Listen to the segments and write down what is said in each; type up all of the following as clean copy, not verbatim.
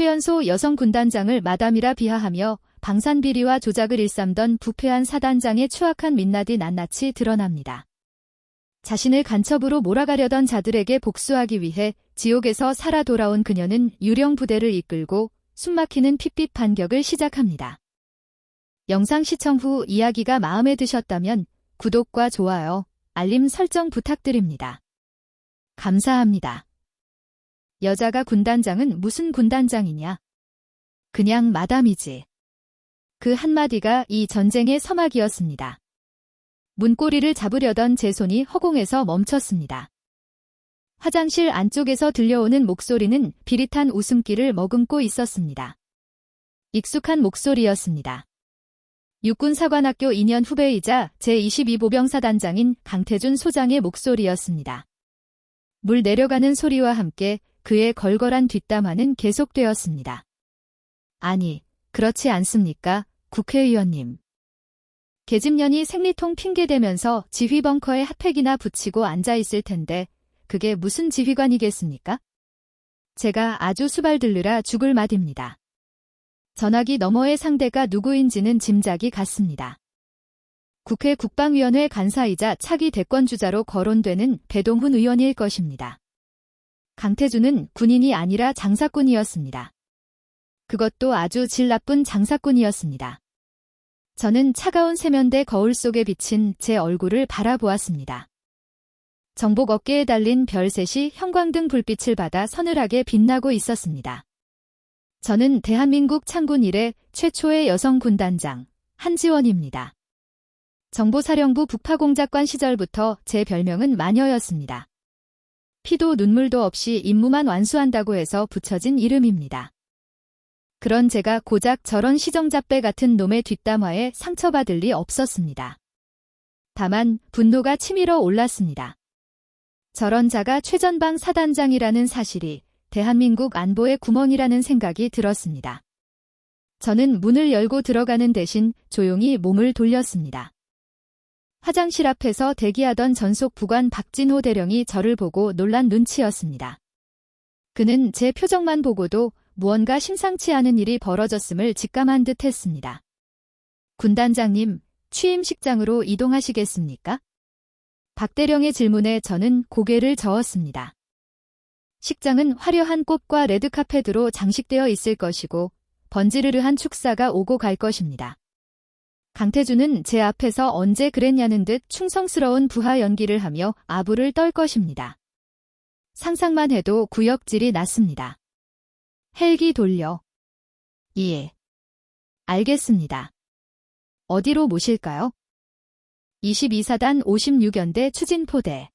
최연소 여성 군단장을 마담이라 비하하며 방산비리와 조작을 일삼던 부패한 사단장의 추악한 민낯이 낱낱이 드러납니다. 자신을 간첩으로 몰아가려던 자들에게 복수하기 위해 지옥에서 살아 돌아온 그녀는 유령 부대를 이끌고 숨막히는 핏빛 반격을 시작합니다. 영상 시청 후 이야기가 마음에 드셨다면 구독과 좋아요, 알림 설정 부탁드립니다. 감사합니다. 여자가 군단장은 무슨 군단장이냐? 그냥 마담이지. 그 한마디가 이 전쟁의 서막이었습니다. 문고리를 잡으려던 제 손이 허공에서 멈췄습니다. 화장실 안쪽에서 들려오는 목소리는 비릿한 웃음기를 머금고 있었습니다. 익숙한 목소리였습니다. 육군사관학교 2년 후배이자 제22보병사단장인 강태준 소장의 목소리였습니다. 물 내려가는 소리와 함께 그의 걸걸한 뒷담화는 계속되었습니다. 아니, 그렇지 않습니까, 국회의원님. 계집년이 생리통 핑계대면서 지휘 벙커에 핫팩이나 붙이고 앉아있을 텐데 그게 무슨 지휘관이겠습니까? 제가 아주 수발들르라 죽을 맛입니다. 전화기 너머의 상대가 누구인지는 짐작이 갔습니다. 국회 국방위원회 간사이자 차기 대권주자로 거론되는 배동훈 의원일 것입니다. 강태준은 군인이 아니라 장사꾼이었습니다. 그것도 아주 질 나쁜 장사꾼이었습니다. 저는 차가운 세면대 거울 속에 비친 제 얼굴을 바라보았습니다. 정복 어깨에 달린 별셋이 형광등 불빛을 받아 서늘하게 빛나고 있었습니다. 저는 대한민국 창군 이래 최초의 여성 군단장 한지원입니다. 정보사령부 북파공작관 시절부터 제 별명은 마녀였습니다. 피도 눈물도 없이 임무만 완수한다고 해서 붙여진 이름입니다. 그런 제가 고작 저런 시정잡배 같은 놈의 뒷담화에 상처받을 리 없었습니다. 다만 분노가 치밀어 올랐습니다. 저런 자가 최전방 사단장이라는 사실이 대한민국 안보의 구멍이라는 생각이 들었습니다. 저는 문을 열고 들어가는 대신 조용히 몸을 돌렸습니다. 화장실 앞에서 대기하던 전속 부관 박진호 대령이 저를 보고 놀란 눈치였습니다. 그는 제 표정만 보고도 무언가 심상치 않은 일이 벌어졌음을 직감한 듯 했습니다. 군단장님, 취임식장으로 이동하시겠습니까? 박 대령의 질문에 저는 고개를 저었습니다. 식장은 화려한 꽃과 레드카펫으로 장식되어 있을 것이고 번지르르한 축사가 오고 갈 것입니다. 강태준은 제 앞에서 언제 그랬냐는 듯 충성스러운 부하 연기를 하며 아부를 떨 것입니다. 상상만 해도 구역질이 났습니다. 헬기 돌려. 예. 알겠습니다. 어디로 모실까요? 22사단 56연대 추진포대.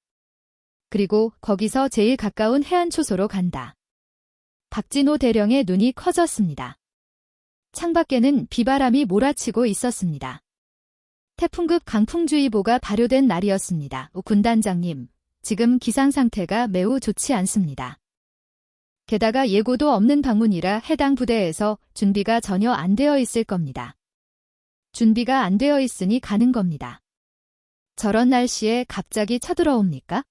그리고 거기서 제일 가까운 해안초소로 간다. 박진호 대령의 눈이 커졌습니다. 창밖에는 비바람이 몰아치고 있었습니다. 태풍급 강풍주의보가 발효된 날이었습니다. 군단장님, 지금 기상 상태가 매우 좋지 않습니다. 게다가 예고도 없는 방문이라 해당 부대에서 준비가 전혀 안 되어 있을 겁니다. 준비가 안 되어 있으니 가는 겁니다. 저런 날씨에 갑자기 쳐들어옵니까?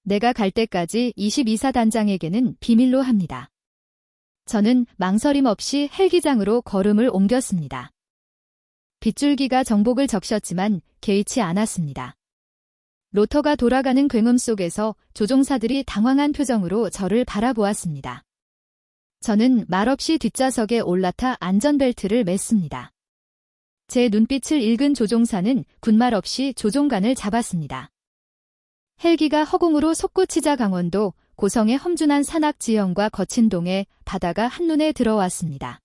내가 갈 때까지 22사단장에게는 비밀로 합니다. 저는 망설임 없이 헬기장으로 걸음을 옮겼습니다. 빗줄기가 정복을 적셨지만 개의치 않았습니다. 로터가 돌아가는 굉음 속에서 조종사들이 당황한 표정으로 저를 바라보았습니다. 저는 말없이 뒷좌석에 올라타 안전벨트를 맸습니다. 제 눈빛을 읽은 조종사는 군말 없이 조종관을 잡았습니다. 헬기가 허공으로 솟구치자 강원도 고성의 험준한 산악 지형과 거친 동해 바다가 한눈에 들어왔습니다.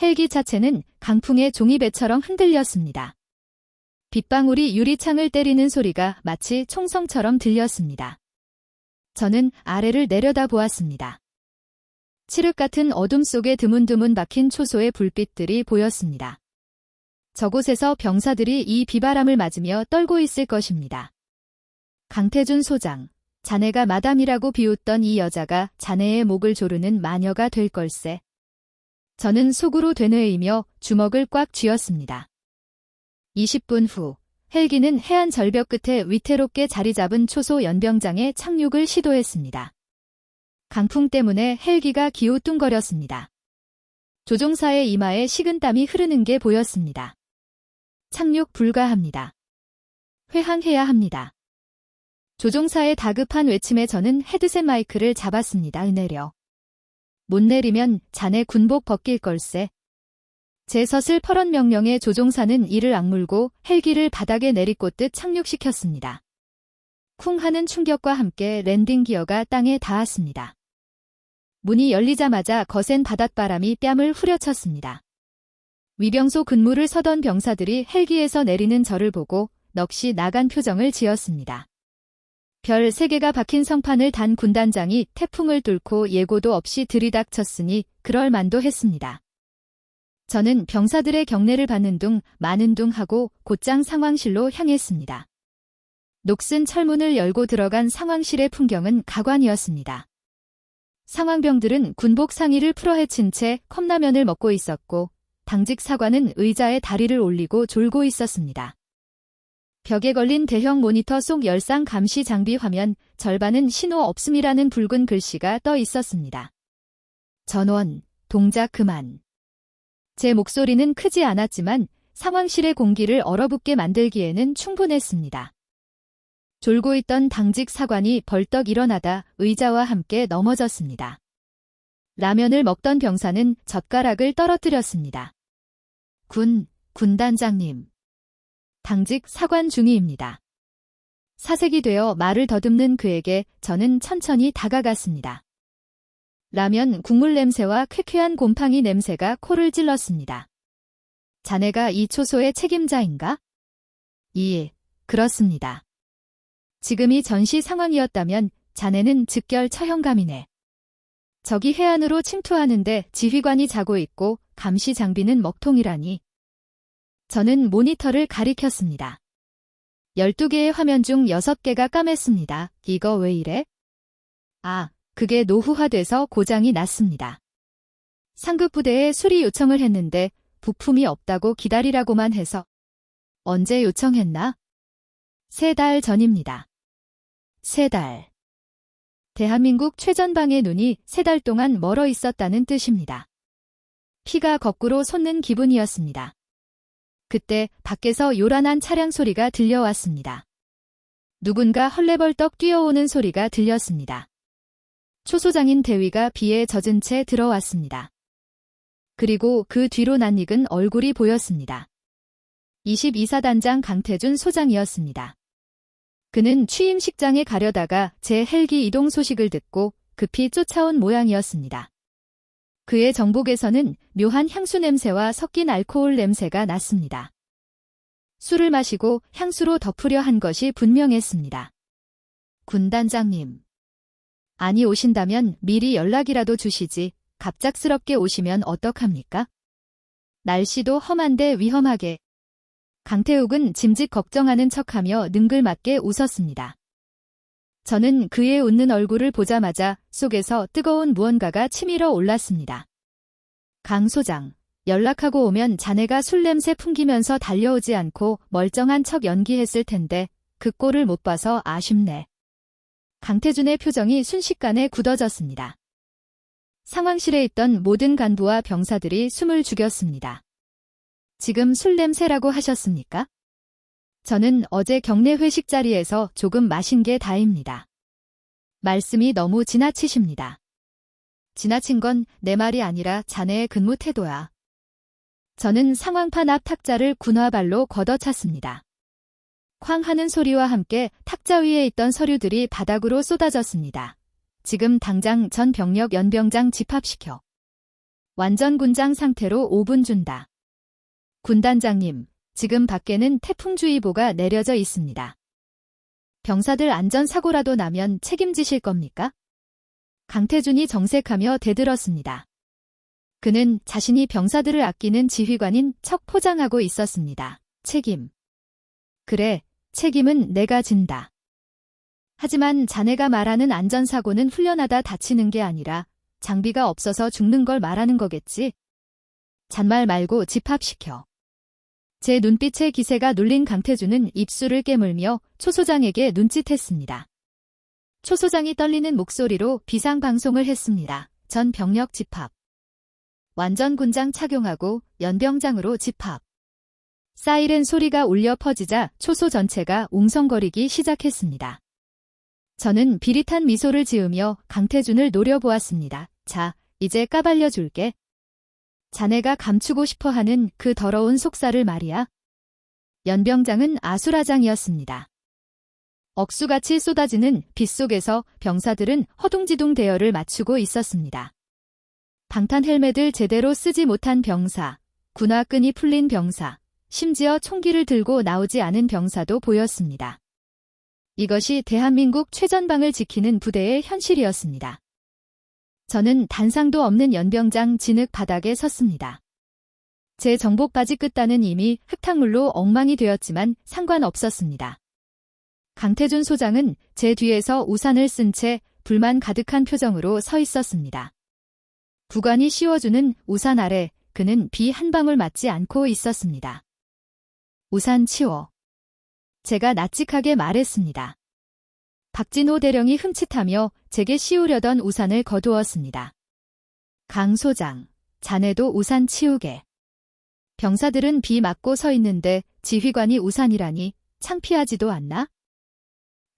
헬기 자체는 강풍의 종이배처럼 흔들렸습니다. 빗방울이 유리창을 때리는 소리가 마치 총성처럼 들렸습니다. 저는 아래를 내려다보았습니다. 칠흑 같은 어둠 속에 드문드문 박힌 초소의 불빛들이 보였습니다. 저곳에서 병사들이 이 비바람을 맞으며 떨고 있을 것입니다. 강태준 소장, 자네가 마담이라고 비웃던 이 여자가 자네의 목을 조르는 마녀가 될 걸세. 저는 속으로 되뇌이며 주먹을 꽉 쥐었습니다. 20분 후 헬기는 해안 절벽 끝에 위태롭게 자리 잡은 초소 연병장에 착륙을 시도했습니다. 강풍 때문에 헬기가 기우뚱거렸습니다. 조종사의 이마에 식은땀이 흐르는 게 보였습니다. 착륙 불가합니다. 회항해야 합니다. 조종사의 다급한 외침에 저는 헤드셋 마이크를 잡았습니다. 내려. 못 내리면 자네 군복 벗길 걸세. 제 서슬퍼런 명령에 조종사는 이를 악물고 헬기를 바닥에 내리꽂듯 착륙시켰습니다. 쿵 하는 충격과 함께 랜딩 기어가 땅에 닿았습니다. 문이 열리자마자 거센 바닷바람이 뺨을 후려쳤습니다. 위병소 근무를 서던 병사들이 헬기에서 내리는 저를 보고 넋이 나간 표정을 지었습니다. 별 3개가 박힌 성판을 단 군단장이 태풍을 뚫고 예고도 없이 들이닥쳤으니 그럴 만도 했습니다. 저는 병사들의 경례를 받는 둥 마는 둥 하고 곧장 상황실로 향했습니다. 녹슨 철문을 열고 들어간 상황실의 풍경은 가관이었습니다. 상황병들은 군복 상의를 풀어헤친 채 컵라면을 먹고 있었고 당직 사관은 의자에 다리를 올리고 졸고 있었습니다. 벽에 걸린 대형 모니터 속 열상 감시 장비 화면 절반은 신호 없음이라는 붉은 글씨가 떠 있었습니다. 전원, 동작 그만. 제 목소리는 크지 않았지만 상황실의 공기를 얼어붙게 만들기에는 충분했습니다. 졸고 있던 당직 사관이 벌떡 일어나다 의자와 함께 넘어졌습니다. 라면을 먹던 병사는 젓가락을 떨어뜨렸습니다. 군단장님. 당직 사관 중위입니다. 사색이 되어 말을 더듬는 그에게 저는 천천히 다가갔습니다. 라면 국물 냄새와 쾌쾌한 곰팡이 냄새가 코를 찔렀습니다. 자네가 이 초소의 책임자인가? 그렇습니다. 지금이 전시 상황이었다면 자네는 즉결 처형감이네. 적이 해안으로 침투하는데 지휘관이 자고 있고 감시 장비는 먹통이라니. 저는 모니터를 가리켰습니다. 12개의 화면 중 6개가 까맸습니다. 이거 왜 이래? 그게 노후화돼서 고장이 났습니다. 상급 부대에 수리 요청을 했는데 부품이 없다고 기다리라고만 해서. 언제 요청했나? 3달 전입니다. 3달. 대한민국 최전방의 눈이 3달 동안 멀어 있었다는 뜻입니다. 피가 거꾸로 솟는 기분이었습니다. 그때 밖에서 요란한 차량 소리가 들려왔습니다. 누군가 헐레벌떡 뛰어오는 소리가 들렸습니다. 초소장인 대위가 비에 젖은 채 들어왔습니다. 그리고 그 뒤로 낯익은 얼굴이 보였습니다. 22사단장 강태준 소장이었습니다. 그는 취임식장에 가려다가 제 헬기 이동 소식을 듣고 급히 쫓아온 모양이었습니다. 그의 정복에서는 묘한 향수 냄새와 섞인 알코올 냄새가 났습니다. 술을 마시고 향수로 덮으려 한 것이 분명했습니다. 군단장님. 아니 오신다면 미리 연락이라도 주시지 갑작스럽게 오시면 어떡합니까? 날씨도 험한데 위험하게. 강태욱은 짐짓 걱정하는 척하며 능글맞게 웃었습니다. 저는 그의 웃는 얼굴을 보자마자 속에서 뜨거운 무언가가 치밀어 올랐습니다. 강 소장, 연락하고 오면 자네가 술 냄새 풍기면서 달려오지 않고 멀쩡한 척 연기했을 텐데 그 꼴을 못 봐서 아쉽네. 강태준의 표정이 순식간에 굳어졌습니다. 상황실에 있던 모든 간부와 병사들이 숨을 죽였습니다. 지금 술 냄새라고 하셨습니까? 저는 어제 경례 회식 자리에서 조금 마신 게 다입니다. 말씀이 너무 지나치십니다. 지나친 건 내 말이 아니라 자네의 근무 태도야. 저는 상황판 앞 탁자를 군화발로 걷어찼습니다. 쾅 하는 소리와 함께 탁자 위에 있던 서류들이 바닥으로 쏟아졌습니다. 지금 당장 전 병력 연병장 집합시켜. 완전 군장 상태로 5분 준다. 군단장님, 지금 밖에는 태풍주의보가 내려져 있습니다. 병사들 안전사고라도 나면 책임지실 겁니까? 강태준이 정색하며 대들었습니다. 그는 자신이 병사들을 아끼는 지휘관인 척 포장하고 있었습니다. 책임. 그래, 책임은 내가 진다. 하지만 자네가 말하는 안전사고는 훈련하다 다치는 게 아니라 장비가 없어서 죽는 걸 말하는 거겠지? 잔말 말고 집합시켜. 제 눈빛의 기세가 눌린 강태준은 입술을 깨물며 초 소장에게 눈짓했습니다. 초 소장이 떨리는 목소리로 비상방송을 했습니다. 전 병력 집합. 완전 군장 착용하고 연병장으로 집합. 사이렌 소리가 울려 퍼지자 초소 전체가 웅성거리기 시작했습니다. 저는 비릿한 미소를 지으며 강태준을 노려보았습니다. 자, 이제 까발려 줄게. 자네가 감추고 싶어하는 그 더러운 속살을 말이야. 연병장은 아수라장이었습니다. 억수같이 쏟아지는 빛 속에서 병사들은 허둥지둥 대열을 맞추고 있었습니다. 방탄 헬멧을 제대로 쓰지 못한 병사, 군화끈이 풀린 병사, 심지어 총기를 들고 나오지 않은 병사도 보였습니다. 이것이 대한민국 최전방을 지키는 부대의 현실이었습니다. 저는 단상도 없는 연병장 진흙 바닥에 섰습니다. 제 정복 바지 끝단은 이미 흙탕물로 엉망이 되었지만 상관없었습니다. 강태준 소장은 제 뒤에서 우산을 쓴 채 불만 가득한 표정으로 서 있었습니다. 부관이 씌워주는 우산 아래 그는 비 한 방울 맞지 않고 있었습니다. 우산 치워. 제가 낯직하게 말했습니다. 박진호 대령이 흠칫하며 제게 씌우려던 우산을 거두었습니다. 강 소장, 자네도 우산 치우게. 병사들은 비 맞고 서 있는데 지휘관이 우산이라니 창피하지도 않나?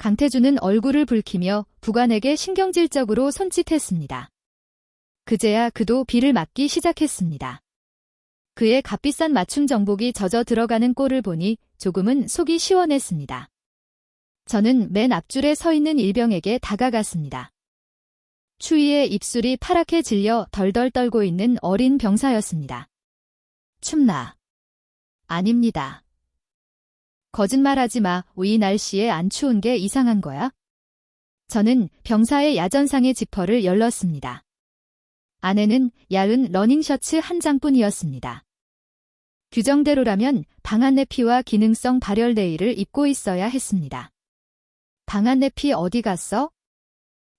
강태준은 얼굴을 붉히며 부관에게 신경질적으로 손짓했습니다. 그제야 그도 비를 맞기 시작했습니다. 그의 값비싼 맞춤 정복이 젖어 들어가는 꼴을 보니 조금은 속이 시원했습니다. 저는 맨 앞줄에 서 있는 일병에게 다가갔습니다. 추위에 입술이 파랗게 질려 덜덜 떨고 있는 어린 병사였습니다. 춥나? 아닙니다. 거짓말하지 마. 이 날씨에 안 추운 게 이상한 거야? 저는 병사의 야전상의 지퍼를 열었습니다. 안에는 야은 러닝셔츠 한 장뿐이었습니다. 규정대로라면 방한내피와 기능성 발열 레이를 입고 있어야 했습니다. 방한내피 어디 갔어?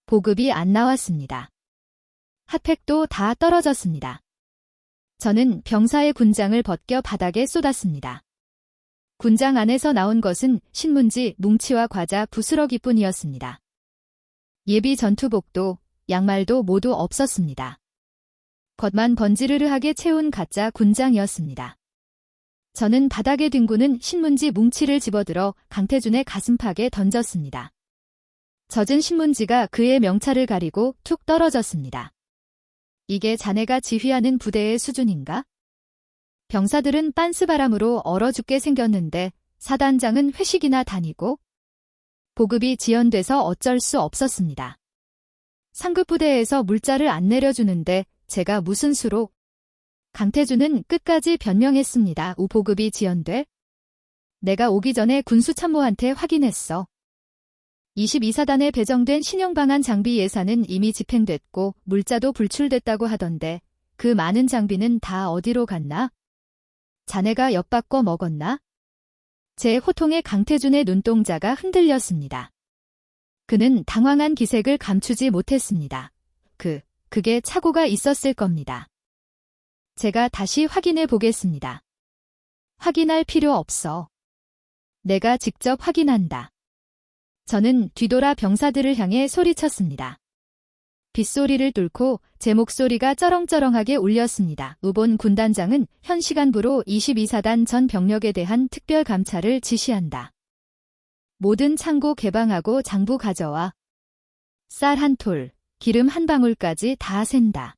보급이 안 나왔습니다. 핫팩도 다 떨어졌습니다. 저는 병사의 군장을 벗겨 바닥에 쏟았습니다. 군장 안에서 나온 것은 신문지, 뭉치와 과자, 부스러기뿐이었습니다. 예비 전투복도, 양말도 모두 없었습니다. 겉만 번지르르하게 채운 가짜 군장이었습니다. 저는 바닥에 뒹구는 신문지 뭉치를 집어들어 강태준의 가슴팍에 던졌습니다. 젖은 신문지가 그의 명찰을 가리고 툭 떨어졌습니다. 이게 자네가 지휘하는 부대의 수준인가? 병사들은 빤스바람으로 얼어 죽게 생겼는데 사단장은 회식이나 다니고 보급이 지연돼서 어쩔 수 없었습니다. 상급 부대에서 물자를 안 내려주는데 제가 무슨 수로? 강태준은 끝까지 변명했습니다. 보급이 지연돼? 내가 오기 전에 군수참모한테 확인했어. 22사단에 배정된 신형방한 장비 예산은 이미 집행됐고 물자도 불출됐다고 하던데 그 많은 장비는 다 어디로 갔나? 자네가 엿바꿔 먹었나? 제 호통에 강태준의 눈동자가 흔들렸습니다. 그는 당황한 기색을 감추지 못했습니다. 그게 착오가 있었을 겁니다. 제가 다시 확인해 보겠습니다. 확인할 필요 없어. 내가 직접 확인한다. 저는 뒤돌아 병사들을 향해 소리쳤습니다. 빗소리를 뚫고 제 목소리가 쩌렁쩌렁하게 울렸습니다. 우본 군단장은 현 시간부로 22사단 전 병력에 대한 특별 감찰을 지시한다. 모든 창고 개방하고 장부 가져와. 쌀 한 톨, 기름 한 방울까지 다 샌다.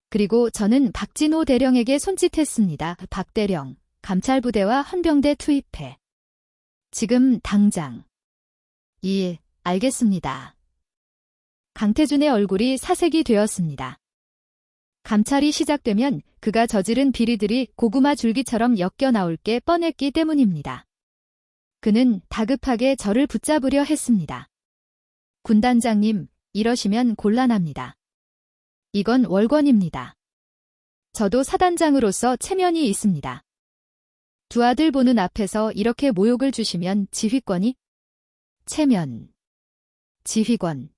그리고 저는 박진호 대령에게 손짓했습니다. 박 대령, 감찰부대와 헌병대 투입해. 지금 당장. 예, 알겠습니다. 강태준의 얼굴이 사색이 되었습니다. 감찰이 시작되면 그가 저지른 비리들이 고구마 줄기처럼 엮여 나올 게 뻔했기 때문입니다. 그는 다급하게 저를 붙잡으려 했습니다. 군단장님, 이러시면 곤란합니다. 이건 월권입니다. 저도 사단장으로서 체면이 있습니다. 두 아들 보는 앞에서 이렇게 모욕을 주시면 지휘권이? 체면. 지휘권.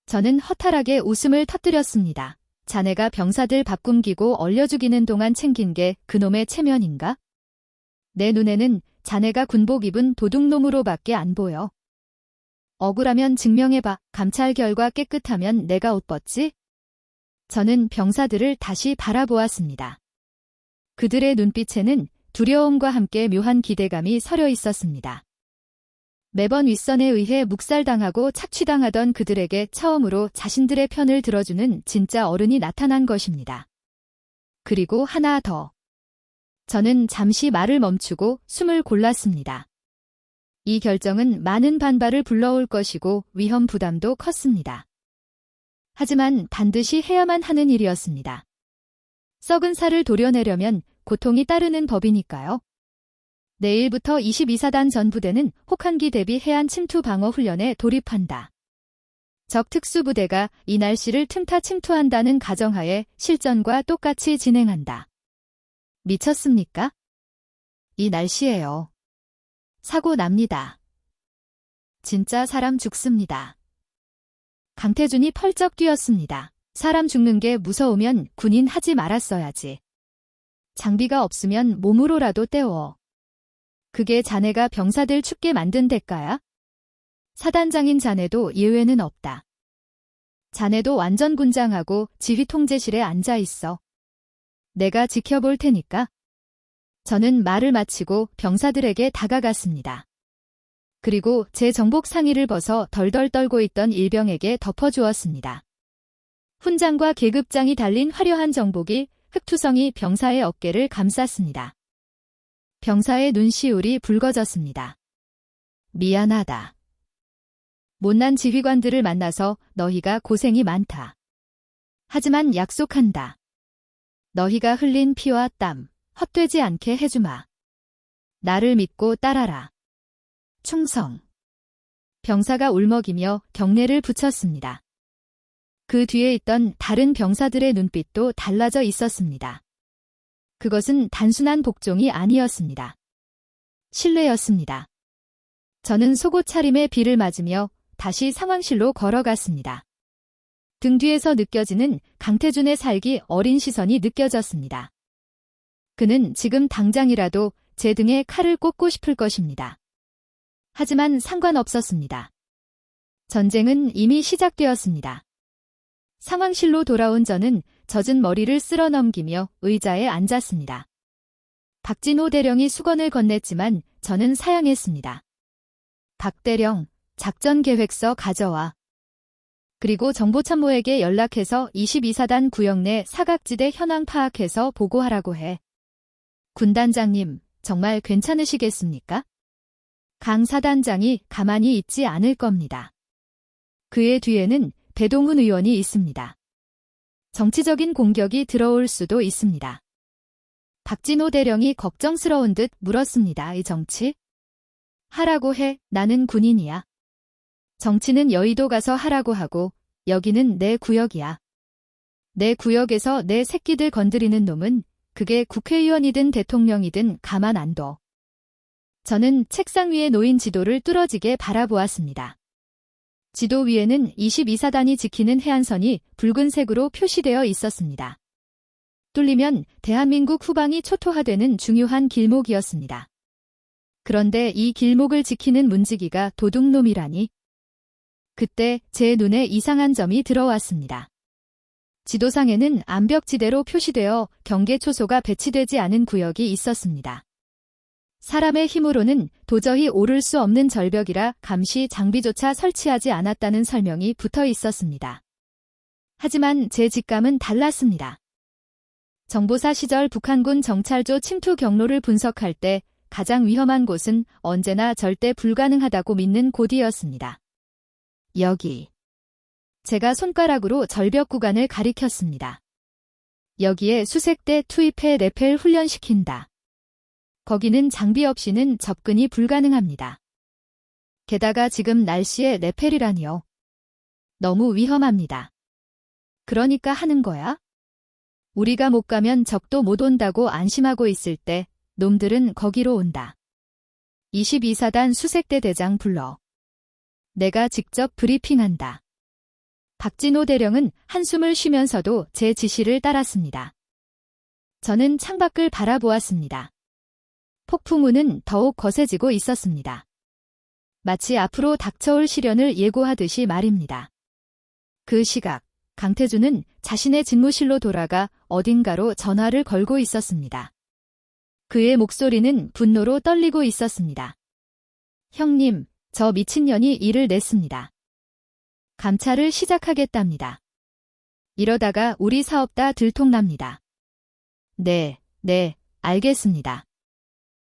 저는 허탈하게 웃음을 터뜨렸습니다. 자네가 병사들 밥 굶기고 얼려 죽이는 동안 챙긴 게 그놈의 체면인가? 내 눈에는 자네가 군복 입은 도둑놈으로밖에 안 보여. 억울하면 증명해봐. 감찰 결과 깨끗하면 내가 옷 벗지? 저는 병사들을 다시 바라보았습니다. 그들의 눈빛에는 두려움과 함께 묘한 기대감이 서려 있었습니다. 매번 윗선에 의해 묵살당하고 착취당하던 그들에게 처음으로 자신들의 편을 들어주는 진짜 어른이 나타난 것입니다. 그리고 하나 더. 저는 잠시 말을 멈추고 숨을 골랐습니다. 이 결정은 많은 반발을 불러올 것이고 위험 부담도 컸습니다. 하지만 반드시 해야만 하는 일이었습니다. 썩은 살을 도려내려면 고통이 따르는 법이니까요. 내일부터 22사단 전부대는 혹한기 대비 해안 침투 방어 훈련에 돌입한다. 적 특수부대가 이 날씨를 틈타 침투한다는 가정하에 실전과 똑같이 진행한다. 미쳤습니까? 이 날씨예요. 사고 납니다. 진짜 사람 죽습니다. 강태준이 펄쩍 뛰었습니다. 사람 죽는 게 무서우면 군인 하지 말았어야지. 장비가 없으면 몸으로라도 때워. 그게 자네가 병사들 춥게 만든 대가야? 사단장인 자네도 예외는 없다. 자네도 완전 군장하고 지휘 통제실에 앉아 있어. 내가 지켜볼 테니까. 저는 말을 마치고 병사들에게 다가갔습니다. 그리고 제 정복 상의를 벗어 덜덜 떨고 있던 일병에게 덮어주었습니다. 훈장과 계급장이 달린 화려한 정복이 흑투성이 병사의 어깨를 감쌌습니다. 병사의 눈시울이 붉어졌습니다. 미안하다. 못난 지휘관들을 만나서 너희가 고생이 많다. 하지만 약속한다. 너희가 흘린 피와 땀 헛되지 않게 해주마. 나를 믿고 따라라. 충성. 병사가 울먹이며 경례를 붙였습니다. 그 뒤에 있던 다른 병사들의 눈빛도 달라져 있었습니다. 그것은 단순한 복종이 아니었습니다. 신뢰였습니다. 저는 속옷 차림에 비를 맞으며 다시 상황실로 걸어갔습니다. 등 뒤에서 느껴지는 강태준의 살기 어린 시선이 느껴졌습니다. 그는 지금 당장이라도 제 등에 칼을 꽂고 싶을 것입니다. 하지만 상관없었습니다. 전쟁은 이미 시작되었습니다. 상황실로 돌아온 저는 젖은 머리를 쓸어 넘기며 의자에 앉았습니다. 박진호 대령이 수건을 건넸지만 저는 사양했습니다. 박 대령, 작전 계획서 가져와. 그리고 정보참모에게 연락해서 22사단 구역 내 사각지대 현황 파악해서 보고하라고 해. 군단장님, 정말 괜찮으시겠습니까? 강 사단장이 가만히 있지 않을 겁니다. 그의 뒤에는 배동훈 의원이 있습니다. 정치적인 공격이 들어올 수도 있습니다. 박진호 대령이 걱정스러운 듯 물었습니다. 이 정치? 하라고 해. 나는 군인이야. 정치는 여의도 가서 하라고 하고 여기는 내 구역이야. 내 구역에서 내 새끼들 건드리는 놈은 그게 국회의원이든 대통령이든 가만 안 둬. 저는 책상 위에 놓인 지도를 뚫어지게 바라보았습니다. 지도 위에는 22사단이 지키는 해안선이 붉은색으로 표시되어 있었습니다. 뚫리면 대한민국 후방이 초토화되는 중요한 길목이었습니다. 그런데 이 길목을 지키는 문지기가 도둑놈이라니. 그때 제 눈에 이상한 점이 들어왔습니다. 지도상에는 암벽지대로 표시되어 경계 초소가 배치되지 않은 구역이 있었습니다. 사람의 힘으로는 도저히 오를 수 없는 절벽이라 감시 장비조차 설치하지 않았다는 설명이 붙어 있었습니다. 하지만 제 직감은 달랐습니다. 정보사 시절 북한군 정찰조 침투 경로를 분석할 때 가장 위험한 곳은 언제나 절대 불가능하다고 믿는 곳이었습니다. 여기. 제가 손가락으로 절벽 구간을 가리켰습니다. 여기에 수색대 투입해 레펠 훈련시킨다. 거기는 장비 없이는 접근이 불가능합니다. 게다가 지금 날씨에 레펠이라니요. 너무 위험합니다. 그러니까 하는 거야? 우리가 못 가면 적도 못 온다고 안심하고 있을 때 놈들은 거기로 온다. 22사단 수색대 대장 불러. 내가 직접 브리핑한다. 박진호 대령은 한숨을 쉬면서도 제 지시를 따랐습니다. 저는 창밖을 바라보았습니다. 폭풍우는 더욱 거세지고 있었습니다. 마치 앞으로 닥쳐올 시련을 예고하듯이 말입니다. 그 시각, 강태준은 자신의 집무실로 돌아가 어딘가로 전화를 걸고 있었습니다. 그의 목소리는 분노로 떨리고 있었습니다. 형님, 저 미친년이 일을 냈습니다. 감찰을 시작하겠답니다. 이러다가 우리 사업 다 들통납니다. 네, 알겠습니다.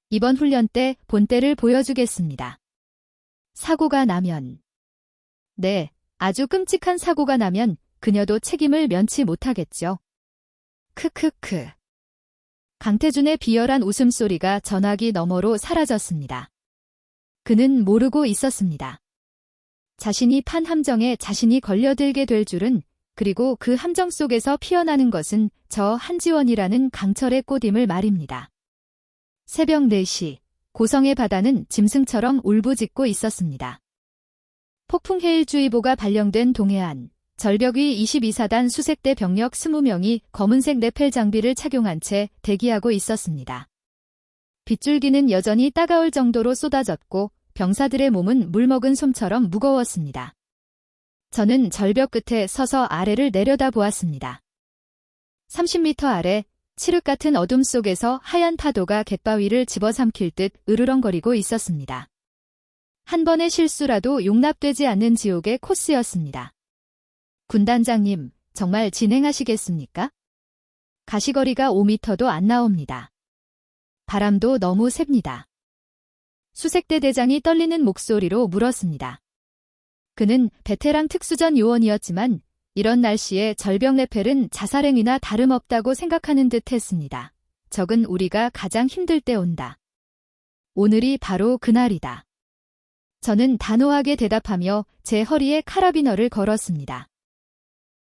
이번 훈련 때 본때를 보여주겠습니다. 사고가 나면. 네, 아주 끔찍한 사고가 나면 그녀도 책임을 면치 못하겠죠. 크크크. 강태준의 비열한 웃음소리가 전화기 너머로 사라졌습니다. 그는 모르고 있었습니다. 자신이 판 함정에 자신이 걸려들게 될 줄은, 그리고 그 함정 속에서 피어나는 것은 저 한지원이라는 강철의 꽃임을 말입니다. 새벽 4시, 고성의 바다는 짐승처럼 울부짖고 있었습니다. 폭풍해일주의보가 발령된 동해안, 절벽위 22사단 수색대 병력 20명이 검은색 네펠 장비를 착용한 채 대기하고 있었습니다. 빗줄기는 여전히 따가울 정도로 쏟아졌고 병사들의 몸은 물먹은 솜처럼 무거웠습니다. 저는 절벽 끝에 서서 아래를 내려다보았습니다. 30m 아래 칠흑 같은 어둠 속에서 하얀 파도가 갯바위를 집어삼킬 듯 으르렁거리고 있었습니다. 한 번의 실수라도 용납되지 않는 지옥의 코스였습니다. 군단장님, 정말 진행하시겠습니까? 가시거리가 5m도 안 나옵니다. 바람도 너무 셉니다. 수색대 대장이 떨리는 목소리로 물었습니다. 그는 베테랑 특수전 요원이었지만 이런 날씨에 절벽 레펠은 자살행위나 다름없다고 생각하는 듯 했습니다. 적은 우리가 가장 힘들 때 온다. 오늘이 바로 그날이다. 저는 단호하게 대답하며 제 허리에 카라비너를 걸었습니다.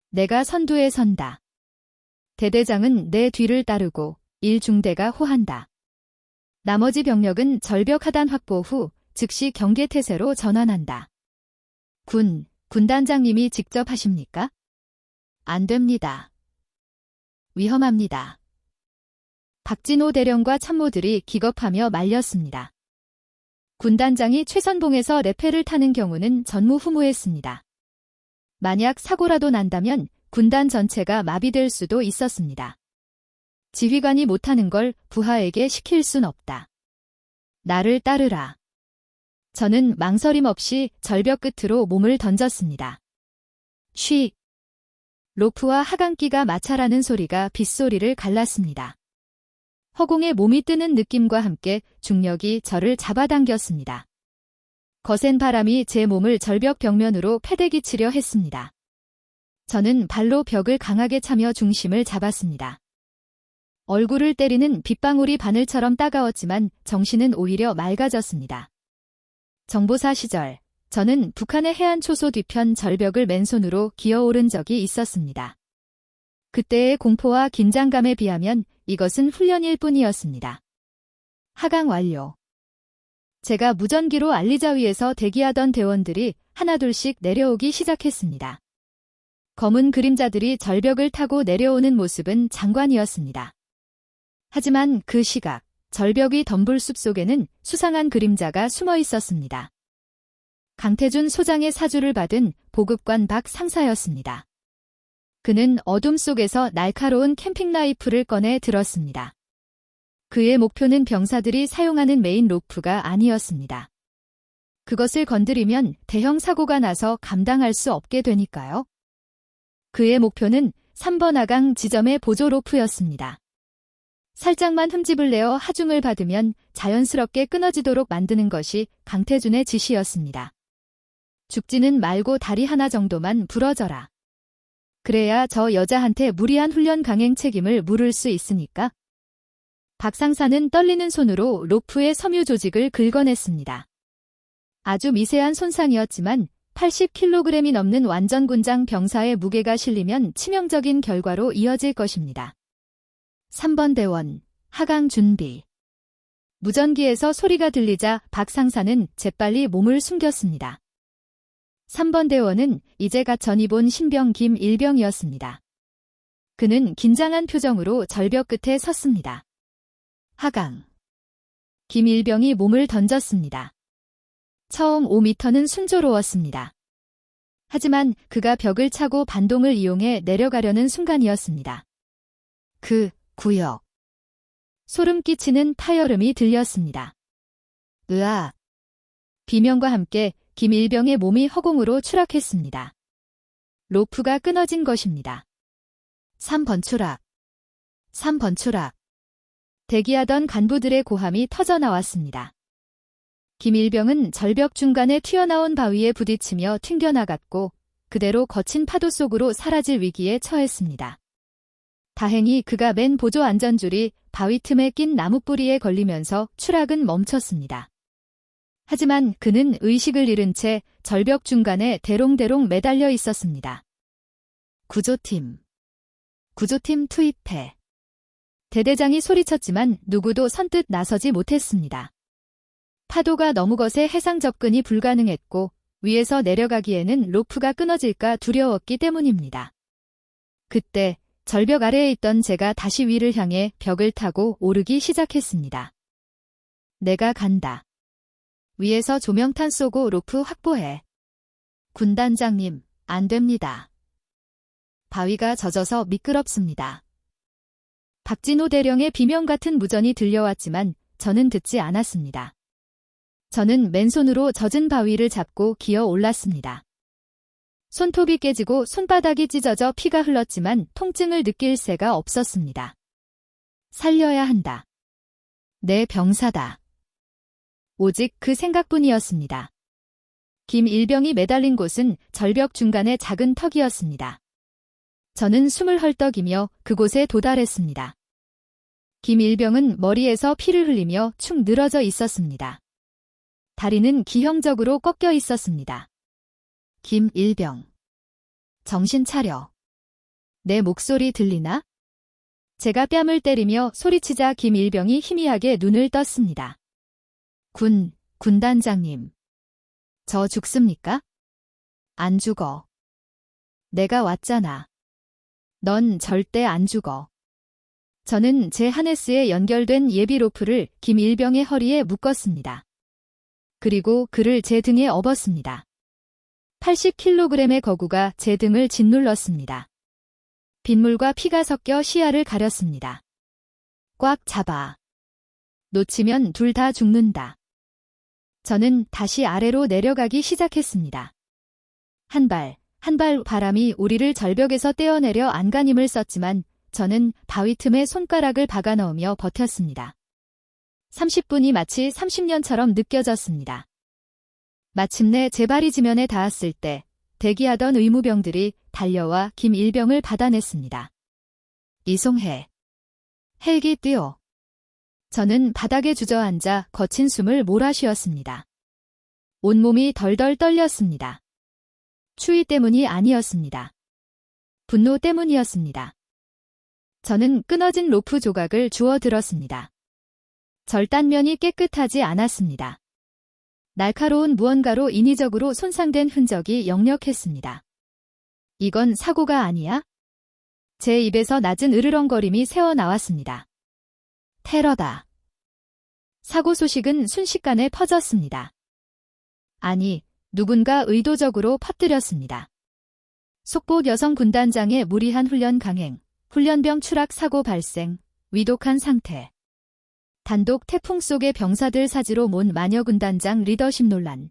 내가 선두에 선다. 대대장은 내 뒤를 따르고 1중대가 호한다. 나머지 병력은 절벽 하단 확보 후 즉시 경계태세로 전환한다. 군단장님이 직접 하십니까? 안 됩니다. 위험합니다. 박진호 대령과 참모들이 기겁하며 말렸습니다. 군단장이 최선봉에서 레펠을 타는 경우는 전무후무했습니다. 만약 사고라도 난다면 군단 전체가 마비될 수도 있었습니다. 지휘관이 못하는 걸 부하에게 시킬 순 없다. 나를 따르라. 저는 망설임 없이 절벽 끝으로 몸을 던졌습니다. 쉬. 로프와 하강기가 마찰하는 소리가 빗소리를 갈랐습니다. 허공에 몸이 뜨는 느낌과 함께 중력이 저를 잡아당겼습니다. 거센 바람이 제 몸을 절벽 벽면으로 패대기치려 했습니다. 저는 발로 벽을 강하게 차며 중심을 잡았습니다. 얼굴을 때리는 빗방울이 바늘처럼 따가웠지만 정신은 오히려 맑아졌습니다. 정보사 시절, 저는 북한의 해안 초소 뒤편 절벽을 맨손으로 기어오른 적이 있었습니다. 그때의 공포와 긴장감에 비하면 이것은 훈련일 뿐이었습니다. 하강 완료. 제가 무전기로 알리자위에서 대기하던 대원들이 하나둘씩 내려오기 시작했습니다. 검은 그림자들이 절벽을 타고 내려오는 모습은 장관이었습니다. 하지만 그 시각, 절벽 위 덤불숲 속에는 수상한 그림자가 숨어 있었습니다. 강태준 소장의 사주를 받은 보급관 박 상사였습니다. 그는 어둠 속에서 날카로운 캠핑 라이플을 꺼내 들었습니다. 그의 목표는 병사들이 사용하는 메인 로프가 아니었습니다. 그것을 건드리면 대형 사고가 나서 감당할 수 없게 되니까요. 그의 목표는 3번 하강 지점의 보조 로프였습니다. 살짝만 흠집을 내어 하중을 받으면 자연스럽게 끊어지도록 만드는 것이 강태준의 지시였습니다. 죽지는 말고 다리 하나 정도만 부러져라. 그래야 저 여자한테 무리한 훈련 강행 책임을 물을 수 있으니까. 박 상사는 떨리는 손으로 로프의 섬유 조직을 긁어냈습니다. 아주 미세한 손상이었지만 80kg이 넘는 완전군장 병사의 무게가 실리면 치명적인 결과로 이어질 것입니다. 3번 대원, 하강 준비. 무전기에서 소리가 들리자 박 상사는 재빨리 몸을 숨겼습니다. 3번 대원은 이제가 전이 본 신병 김일병이었습니다. 그는 긴장한 표정으로 절벽 끝에 섰습니다. 하강. 김일병이 몸을 던졌습니다. 처음 5m는 순조로웠습니다. 하지만 그가 벽을 차고 반동을 이용해 내려가려는 순간이었습니다. 그 구역. 소름 끼치는 타열음이 들렸습니다. 으아. 비명과 함께 김일병의 몸이 허공으로 추락했습니다. 로프가 끊어진 것입니다. 3번 추락. 3번 추락. 대기하던 간부들의 고함이 터져나왔습니다. 김일병은 절벽 중간에 튀어나온 바위에 부딪히며 튕겨나갔고 그대로 거친 파도 속으로 사라질 위기에 처했습니다. 다행히 그가 맨 보조 안전줄이 바위 틈에 낀 나뭇뿌리에 걸리면서 추락은 멈췄습니다. 하지만 그는 의식을 잃은 채 절벽 중간에 대롱대롱 매달려 있었습니다. 구조팀 투입해. 대대장이 소리쳤지만 누구도 선뜻 나서지 못했습니다. 파도가 너무 거세 해상 접근이 불가능했고 위에서 내려가기에는 로프가 끊어질까 두려웠기 때문입니다. 그때 절벽 아래에 있던 제가 다시 위를 향해 벽을 타고 오르기 시작했습니다. 내가 간다. 위에서 조명탄 쏘고 로프 확보해. 군단장님, 안 됩니다. 바위가 젖어서 미끄럽습니다. 박진호 대령의 비명 같은 무전이 들려왔지만 저는 듣지 않았습니다. 저는 맨손으로 젖은 바위를 잡고 기어 올랐습니다. 손톱이 깨지고 손바닥이 찢어져 피가 흘렀지만 통증을 느낄 새가 없었습니다. 살려야 한다. 내 병사다. 오직 그 생각뿐이었습니다. 김일병이 매달린 곳은 절벽 중간의 작은 턱이었습니다. 저는 숨을 헐떡이며 그곳에 도달했습니다. 김일병은 머리에서 피를 흘리며 축 늘어져 있었습니다. 다리는 기형적으로 꺾여 있었습니다. 김일병. 정신 차려. 내 목소리 들리나? 제가 뺨을 때리며 소리치자 김일병이 희미하게 눈을 떴습니다. 군단장님. 저 죽습니까? 안 죽어. 내가 왔잖아. 넌 절대 안 죽어. 저는 제 하네스에 연결된 예비 로프를 김일병의 허리에 묶었습니다. 그리고 그를 제 등에 업었습니다. 80kg의 거구가 제 등을 짓눌렀습니다. 빗물과 피가 섞여 시야를 가렸습니다. 꽉 잡아. 놓치면 둘 다 죽는다. 저는 다시 아래로 내려가기 시작했습니다. 한 발 바람이 우리를 절벽에서 떼어내려 안간힘을 썼지만 저는 바위 틈에 손가락을 박아 넣으며 버텼습니다. 30분이 마치 30년처럼 느껴졌습니다. 마침내 제 발이 지면에 닿았을 때 대기하던 의무병들이 달려와 김일병을 받아냈습니다. 이송해. 헬기 뛰어. 저는 바닥에 주저앉아 거친 숨을 몰아쉬었습니다. 온몸이 덜덜 떨렸습니다. 추위 때문이 아니었습니다. 분노 때문이었습니다. 저는 끊어진 로프 조각을 주워 들었습니다. 절단면이 깨끗하지 않았습니다. 날카로운 무언가로 인위적으로 손상된 흔적이 역력했습니다. 이건 사고가 아니야? 제 입에서 낮은 으르렁거림이 새어나왔습니다. 테러다. 사고 소식은 순식간에 퍼졌습니다. 아니, 누군가 의도적으로 퍼뜨렸습니다. 속보 여성 군단장의 무리한 훈련 강행, 훈련병 추락 사고 발생, 위독한 상태. 단독 태풍 속의 병사들 사지로 몬 마녀 군단장 리더십 논란.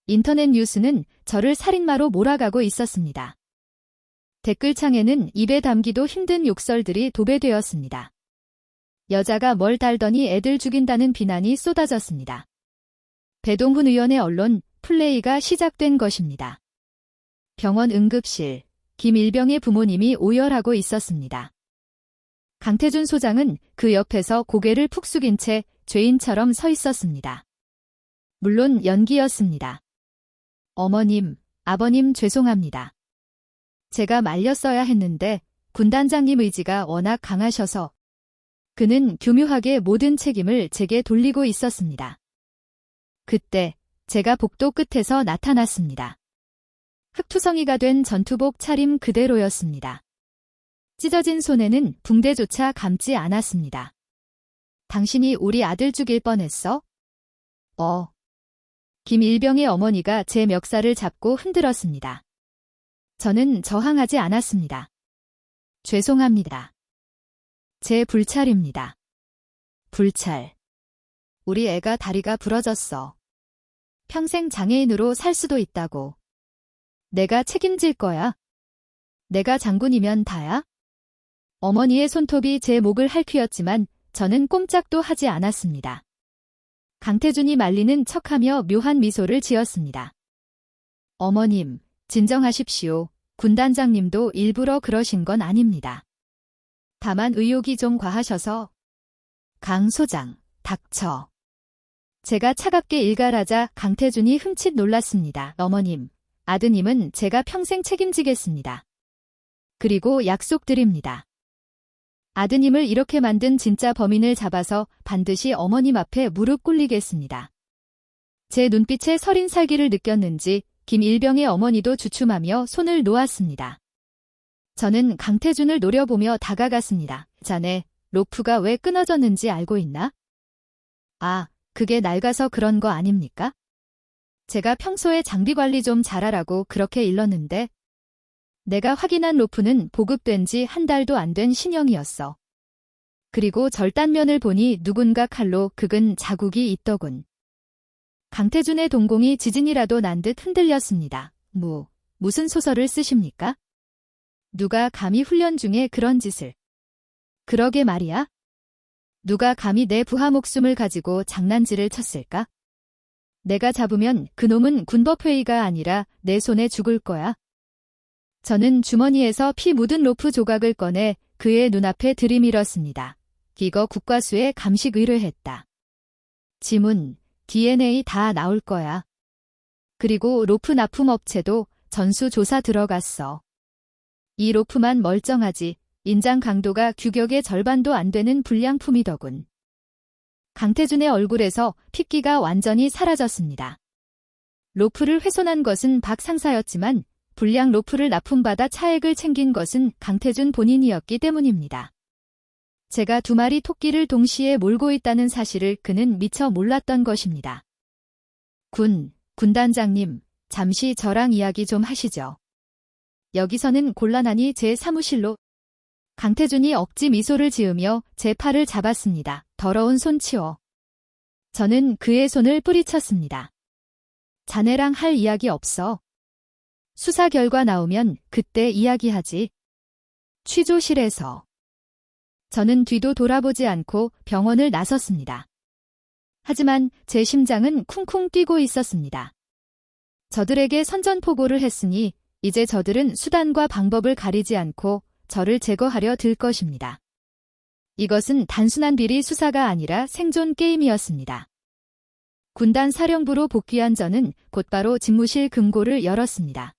인터넷 뉴스는 저를 살인마로 몰아가고 있었습니다. 댓글창에는 입에 담기도 힘든 욕설들이 도배되었습니다. 여자가 뭘 달더니 애들 죽인다는 비난이 쏟아졌습니다. 배동훈 의원의 언론 플레이가 시작된 것입니다. 병원 응급실, 김일병의 부모님이 오열하고 있었습니다. 강태준 소장은 그 옆에서 고개를 푹 숙인 채 죄인처럼 서 있었습니다. 물론 연기였습니다. 어머님, 아버님 죄송합니다. 제가 말렸어야 했는데 군단장님 의지가 워낙 강하셔서 그는 교묘하게 모든 책임을 제게 돌리고 있었습니다. 그때 제가 복도 끝에서 나타났습니다. 흙투성이가 된 전투복 차림 그대로였습니다. 찢어진 손에는 붕대조차 감지 않았습니다. 당신이 우리 아들 죽일 뻔했어? 김일병의 어머니가 제 멱살을 잡고 흔들었습니다. 저는 저항하지 않았습니다. 죄송합니다. 제 불찰입니다. 불찰. 우리 애가 다리가 부러졌어. 평생 장애인으로 살 수도 있다고. 내가 책임질 거야. 내가 장군이면 다야? 어머니의 손톱이 제 목을 핥히었지만 저는 꼼짝도 하지 않았습니다. 강태준이 말리는 척하며 묘한 미소를 지었습니다. 어머님, 진정하십시오. 군단장님도 일부러 그러신 건 아닙니다. 다만 의욕이 좀 과하셔서. 강 소장, 닥쳐. 제가 차갑게 일갈하자 강태준이 흠칫 놀랐습니다. 어머님, 아드님은 제가 평생 책임지겠습니다. 그리고 약속드립니다. 아드님을 이렇게 만든 진짜 범인을 잡아서 반드시 어머님 앞에 무릎 꿇리겠습니다. 제 눈빛에 서린 살기를 느꼈는지 김일병의 어머니도 주춤하며 손을 놓았습니다. 저는 강태준을 노려보며 다가갔습니다. 자네, 로프가 왜 끊어졌는지 알고 있나? 아, 그게 낡아서 그런 거 아닙니까? 제가 평소에 장비 관리 좀 잘하라고 그렇게 일렀는데 내가 확인한 로프는 보급된 지 한 달도 안 된 신형이었어. 그리고 절단면을 보니 누군가 칼로 긁은 자국이 있더군. 강태준의 동공이 지진이라도 난 듯 흔들렸습니다. 무슨 소설을 쓰십니까? 누가 감히 훈련 중에 그런 짓을. 그러게 말이야. 누가 감히 내 부하 목숨을 가지고 장난질을 쳤을까? 내가 잡으면 그놈은 군법회의가 아니라 내 손에 죽을 거야. 저는 주머니에서 피 묻은 로프 조각을 꺼내 그의 눈앞에 들이밀었습니다. 이거 국과수에 감식 의뢰했다. 지문, DNA 다 나올 거야. 그리고 로프 납품업체도 전수조사 들어갔어. 이 로프만 멀쩡하지 인장 강도가 규격의 절반도 안 되는 불량품이더군. 강태준의 얼굴에서 핏기가 완전히 사라졌습니다. 로프를 훼손한 것은 박 상사였지만 불량 로프를 납품받아 차액을 챙긴 것은 강태준 본인이었기 때문입니다. 제가 2마리 토끼를 동시에 몰고 있다는 사실을 그는 미처 몰랐던 것입니다. 군단장님, 잠시 저랑 이야기 좀 하시죠. 여기서는 곤란하니 제 사무실로. 강태준이 억지 미소를 지으며 제 팔을 잡았습니다. 더러운 손 치워. 저는 그의 손을 뿌리쳤습니다. 자네랑 할 이야기 없어. 수사 결과 나오면 그때 이야기하지. 취조실에서. 저는 뒤도 돌아보지 않고 병원을 나섰습니다. 하지만 제 심장은 쿵쿵 뛰고 있었습니다. 저들에게 선전포고를 했으니 이제 저들은 수단과 방법을 가리지 않고 저를 제거하려 들 것입니다. 이것은 단순한 비리 수사가 아니라 생존 게임이었습니다. 군단 사령부로 복귀한 저는 곧바로 집무실 금고를 열었습니다.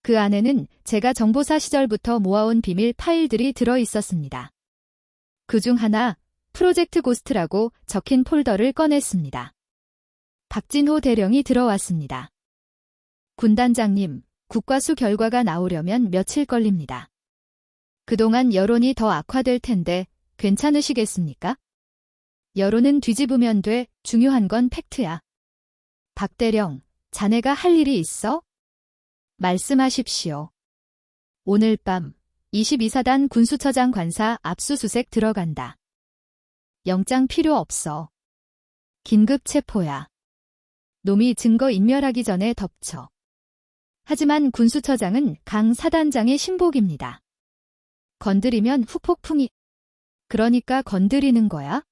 그 안에는 제가 정보사 시절부터 모아온 비밀 파일들이 들어 있었습니다. 그중 하나, 프로젝트 고스트라고 적힌 폴더를 꺼냈습니다. 박진호 대령이 들어왔습니다. 군단장님, 국과수 결과가 나오려면 며칠 걸립니다. 그동안 여론이 더 악화될 텐데 괜찮으시겠습니까? 여론은 뒤집으면 돼. 중요한 건 팩트야. 박 대령, 자네가 할 일이 있어? 말씀하십시오. 오늘 밤 22사단 군수처장 관사 압수수색 들어간다. 영장 필요 없어. 긴급 체포야. 놈이 증거 인멸하기 전에 덮쳐. 하지만 군수처장은 강 사단장의 신복입니다. 건드리면 후폭풍이. 그러니까 건드리는 거야?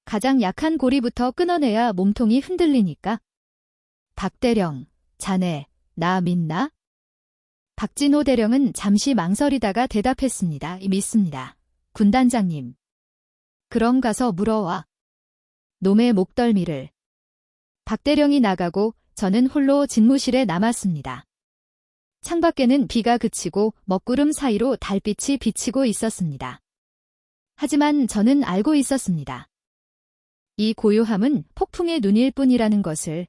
가장 약한 고리부터 끊어내야 몸통이 흔들리니까. 박 대령, 자네, 나 믿나? 박진호 대령은 잠시 망설이다가 대답했습니다. 믿습니다. 군단장님. 그럼 가서 물어와. 놈의 목덜미를. 박 대령이 나가고 저는 홀로 집무실에 남았습니다. 창밖에는 비가 그치고 먹구름 사이로 달빛이 비치고 있었습니다. 하지만 저는 알고 있었습니다. 이 고요함은 폭풍의 눈일 뿐이라는 것을.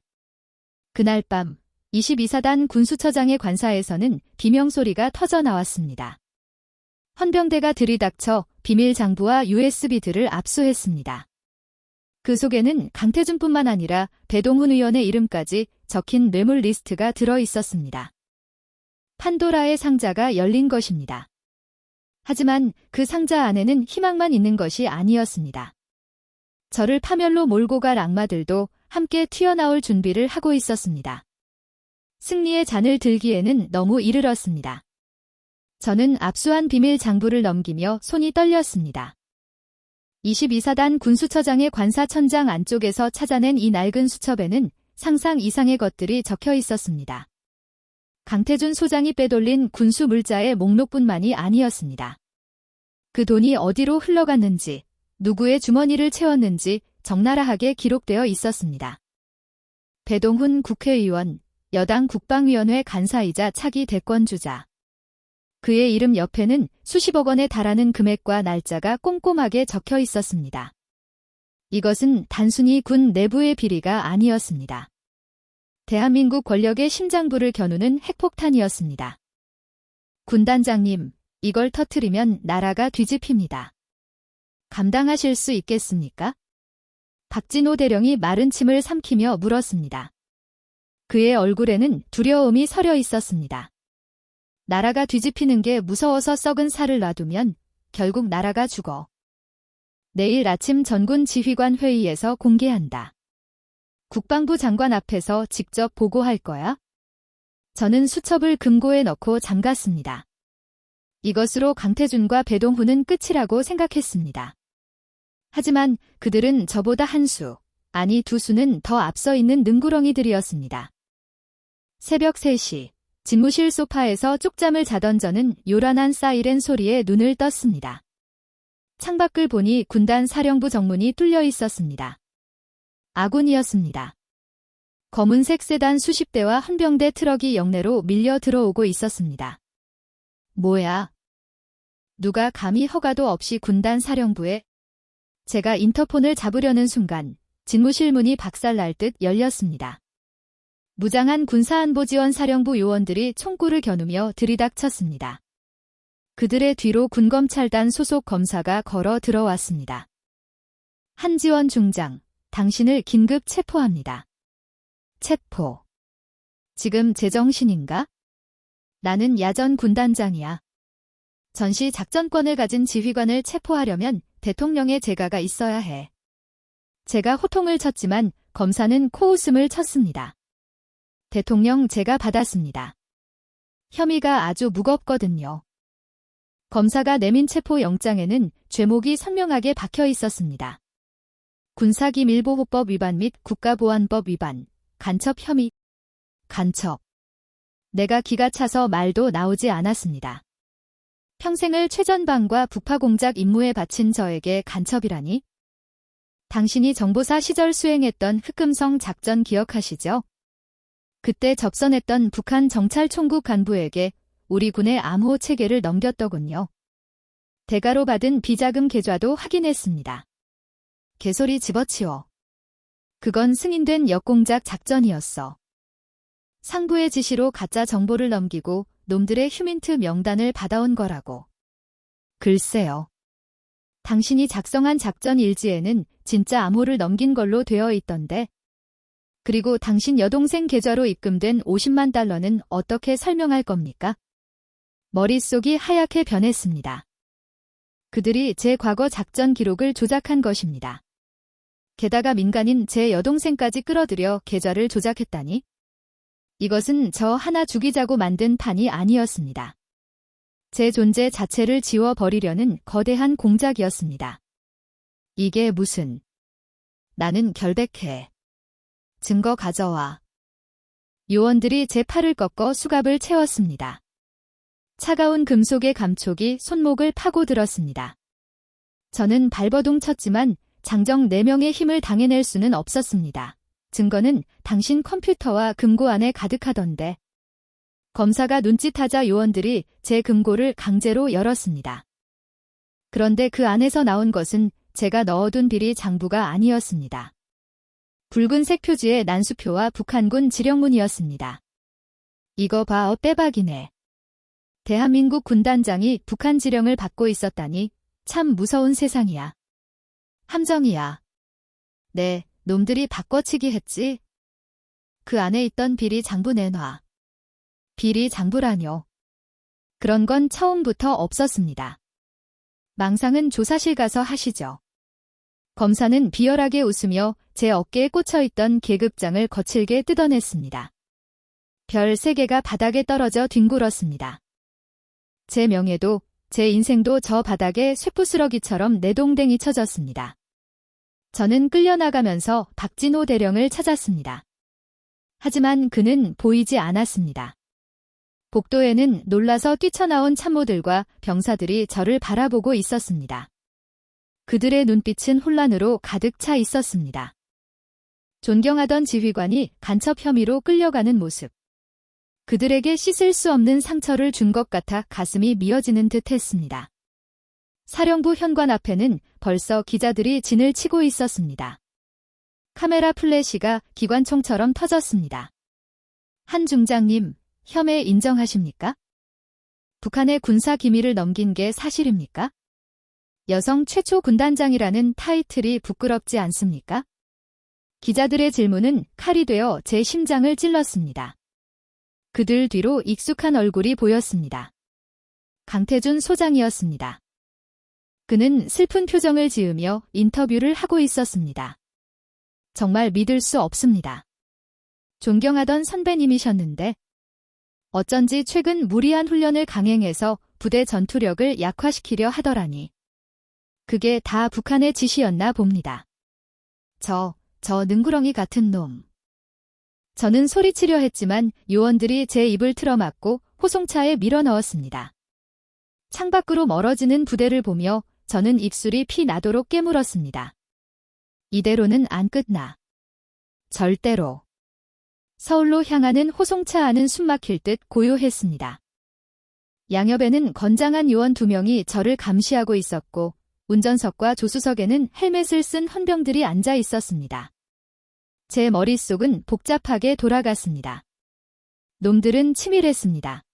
그날 밤 22사단 군수처장의 관사에서는 비명소리가 터져 나왔습니다. 헌병대가 들이닥쳐 비밀 장부와 USB들을 압수했습니다. 그 속에는 강태준뿐만 아니라 배동훈 의원의 이름까지 적힌 뇌물 리스트가 들어 있었습니다. 판도라의 상자가 열린 것입니다. 하지만 그 상자 안에는 희망만 있는 것이 아니었습니다. 저를 파멸로 몰고 갈 악마들도 함께 튀어나올 준비를 하고 있었습니다. 승리의 잔을 들기에는 너무 이르렀습니다. 저는 압수한 비밀 장부를 넘기며 손이 떨렸습니다. 22사단 군수처장의 관사천장 안쪽에서 찾아낸 이 낡은 수첩에는 상상 이상의 것들이 적혀 있었습니다. 강태준 소장이 빼돌린 군수 물자의 목록뿐만이 아니었습니다. 그 돈이 어디로 흘러갔는지, 누구의 주머니를 채웠는지 적나라하게 기록되어 있었습니다. 배동훈 국회의원, 여당 국방위원회 간사이자 차기 대권주자. 그의 이름 옆에는 수십억 원에 달하는 금액과 날짜가 꼼꼼하게 적혀 있었습니다. 이것은 단순히 군 내부의 비리가 아니었습니다. 대한민국 권력의 심장부를 겨누는 핵폭탄이었습니다. 군단장님, 이걸 터뜨리면 나라가 뒤집힙니다. 감당하실 수 있겠습니까? 박진호 대령이 마른 침을 삼키며 물었습니다. 그의 얼굴에는 두려움이 서려 있었습니다. 나라가 뒤집히는 게 무서워서 썩은 살을 놔두면 결국 나라가 죽어. 내일 아침 전군 지휘관 회의에서 공개한다. 국방부 장관 앞에서 직접 보고할 거야? 저는 수첩을 금고에 넣고 잠갔습니다. 이것으로 강태준과 배동훈은 끝이라고 생각했습니다. 하지만 그들은 저보다 한 수, 아니 두 수는 더 앞서 있는 능구렁이들이었습니다. 새벽 3시, 집무실 소파에서 쪽잠을 자던 저는 요란한 사이렌 소리에 눈을 떴습니다. 창밖을 보니 군단 사령부 정문이 뚫려 있었습니다. 아군이었습니다. 검은색 세단 수십 대와 헌병대 트럭이 역내로 밀려 들어오고 있었습니다. 뭐야? 누가 감히 허가도 없이 군단 사령부에? 제가 인터폰을 잡으려는 순간 집무실 문이 박살날 듯 열렸습니다. 무장한 군사안보지원 사령부 요원들이 총구를 겨누며 들이닥쳤습니다. 그들의 뒤로 군검찰단 소속 검사가 걸어 들어왔습니다. 한지원 중장, 당신을 긴급 체포합니다. 체포. 지금 제정신인가? 나는 야전 군단장이야. 전시 작전권을 가진 지휘관을 체포하려면 대통령의 재가가 있어야 해. 제가 호통을 쳤지만 검사는 코웃음을 쳤습니다. 대통령 제가 받았습니다. 혐의가 아주 무겁거든요. 검사가 내민 체포 영장에는 죄목이 선명하게 박혀 있었습니다. 군사기밀보호법 위반 및 국가보안법 위반, 간첩 혐의. 간첩. 내가 기가 차서 말도 나오지 않았습니다. 평생을 최전방과 북파 공작 임무에 바친 저에게 간첩이라니? 당신이 정보사 시절 수행했던 흑금성 작전 기억하시죠? 그때 접선했던 북한 정찰총국 간부에게 우리 군의 암호 체계를 넘겼더군요. 대가로 받은 비자금 계좌도 확인했습니다. 개소리 집어치워. 그건 승인된 역공작 작전이었어. 상부의 지시로 가짜 정보를 넘기고 놈들의 휴민트 명단을 받아온 거라고. 글쎄요. 당신이 작성한 작전 일지에는 진짜 암호를 넘긴 걸로 되어 있던데. 그리고 당신 여동생 계좌로 입금된 50만 달러는 어떻게 설명할 겁니까? 머릿속이 하얗게 변했습니다. 그들이 제 과거 작전 기록을 조작한 것입니다. 게다가 민간인 제 여동생까지 끌어들여 계좌를 조작했다니? 이것은 저 하나 죽이자고 만든 판이 아니었습니다. 제 존재 자체를 지워버리려는 거대한 공작이었습니다. 이게 무슨... 나는 결백해. 증거 가져와. 요원들이 제 팔을 꺾어 수갑을 채웠습니다. 차가운 금속의 감촉이 손목을 파고들었습니다. 저는 발버둥 쳤지만 장정 4명의 힘을 당해낼 수는 없었습니다. 증거는 당신 컴퓨터와 금고 안에 가득하던데. 검사가 눈짓하자 요원들이 제 금고를 강제로 열었습니다. 그런데 그 안에서 나온 것은 제가 넣어둔 비리 장부가 아니었습니다. 붉은색 표지의 난수표와 북한군 지령문이었습니다. 이거 봐, 빼박이네. 대한민국 군단장이 북한 지령을 받고 있었다니 참 무서운 세상이야. 함정이야. 네, 놈들이 바꿔치기 했지. 그 안에 있던 비리 장부 내놔. 비리 장부라뇨. 그런 건 처음부터 없었습니다. 망상은 조사실 가서 하시죠. 검사는 비열하게 웃으며 제 어깨에 꽂혀있던 계급장을 거칠게 뜯어냈습니다. 별 3개가 바닥에 떨어져 뒹굴었습니다. 제 명예도, 제 인생도 저 바닥에 쇠부스러기처럼 내동댕이 쳐졌습니다. 저는 끌려나가면서 박진호 대령을 찾았습니다. 하지만 그는 보이지 않았습니다. 복도에는 놀라서 뛰쳐나온 참모들과 병사들이 저를 바라보고 있었습니다. 그들의 눈빛은 혼란으로 가득 차 있었습니다. 존경하던 지휘관이 간첩 혐의로 끌려가는 모습. 그들에게 씻을 수 없는 상처를 준 것 같아 가슴이 미어지는 듯 했습니다. 사령부 현관 앞에는 벌써 기자들이 진을 치고 있었습니다. 카메라 플래시가 기관총처럼 터졌습니다. 한 중장님, 혐의 인정하십니까? 북한의 군사 기밀을 넘긴 게 사실입니까? 여성 최초 군단장이라는 타이틀이 부끄럽지 않습니까? 기자들의 질문은 칼이 되어 제 심장을 찔렀습니다. 그들 뒤로 익숙한 얼굴이 보였습니다. 강태준 소장이었습니다. 그는 슬픈 표정을 지으며 인터뷰를 하고 있었습니다. 정말 믿을 수 없습니다. 존경하던 선배님이셨는데 어쩐지 최근 무리한 훈련을 강행해서 부대 전투력을 약화시키려 하더라니. 그게 다 북한의 지시였나 봅니다. 저 능구렁이 같은 놈. 저는 소리치려 했지만 요원들이 제 입을 틀어막고 호송차에 밀어넣었습니다. 창밖으로 멀어지는 부대를 보며 저는 입술이 피 나도록 깨물었습니다. 이대로는 안 끝나. 절대로. 서울로 향하는 호송차 안은 숨막힐 듯 고요했습니다. 양옆에는 건장한 요원 2명이 저를 감시하고 있었고 운전석과 조수석에는 헬멧을 쓴 헌병들이 앉아 있었습니다. 제 머릿속은 복잡하게 돌아갔습니다. 놈들은 치밀했습니다.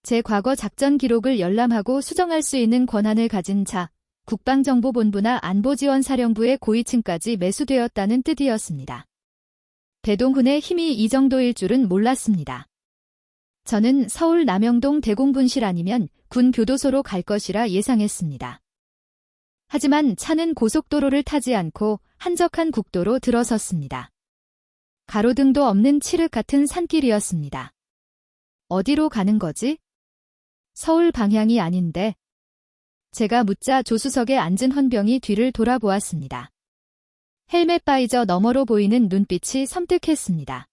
제 과거 작전 기록을 열람하고 수정할 수 있는 권한을 가진 자, 국방정보본부나 안보지원사령부의 고위층까지 매수되었다는 뜻이었습니다. 대동훈의 힘이 이 정도일 줄은 몰랐습니다. 저는 서울 남영동 대공분실 아니면 군 교도소로 갈 것이라 예상했습니다. 하지만 차는 고속도로를 타지 않고 한적한 국도로 들어섰습니다. 가로등도 없는 칠흑 같은 산길이었습니다. 어디로 가는 거지? 서울 방향이 아닌데. 제가 묻자 조수석에 앉은 헌병이 뒤를 돌아보았습니다. 헬멧 바이저 너머로 보이는 눈빛이 섬뜩했습니다.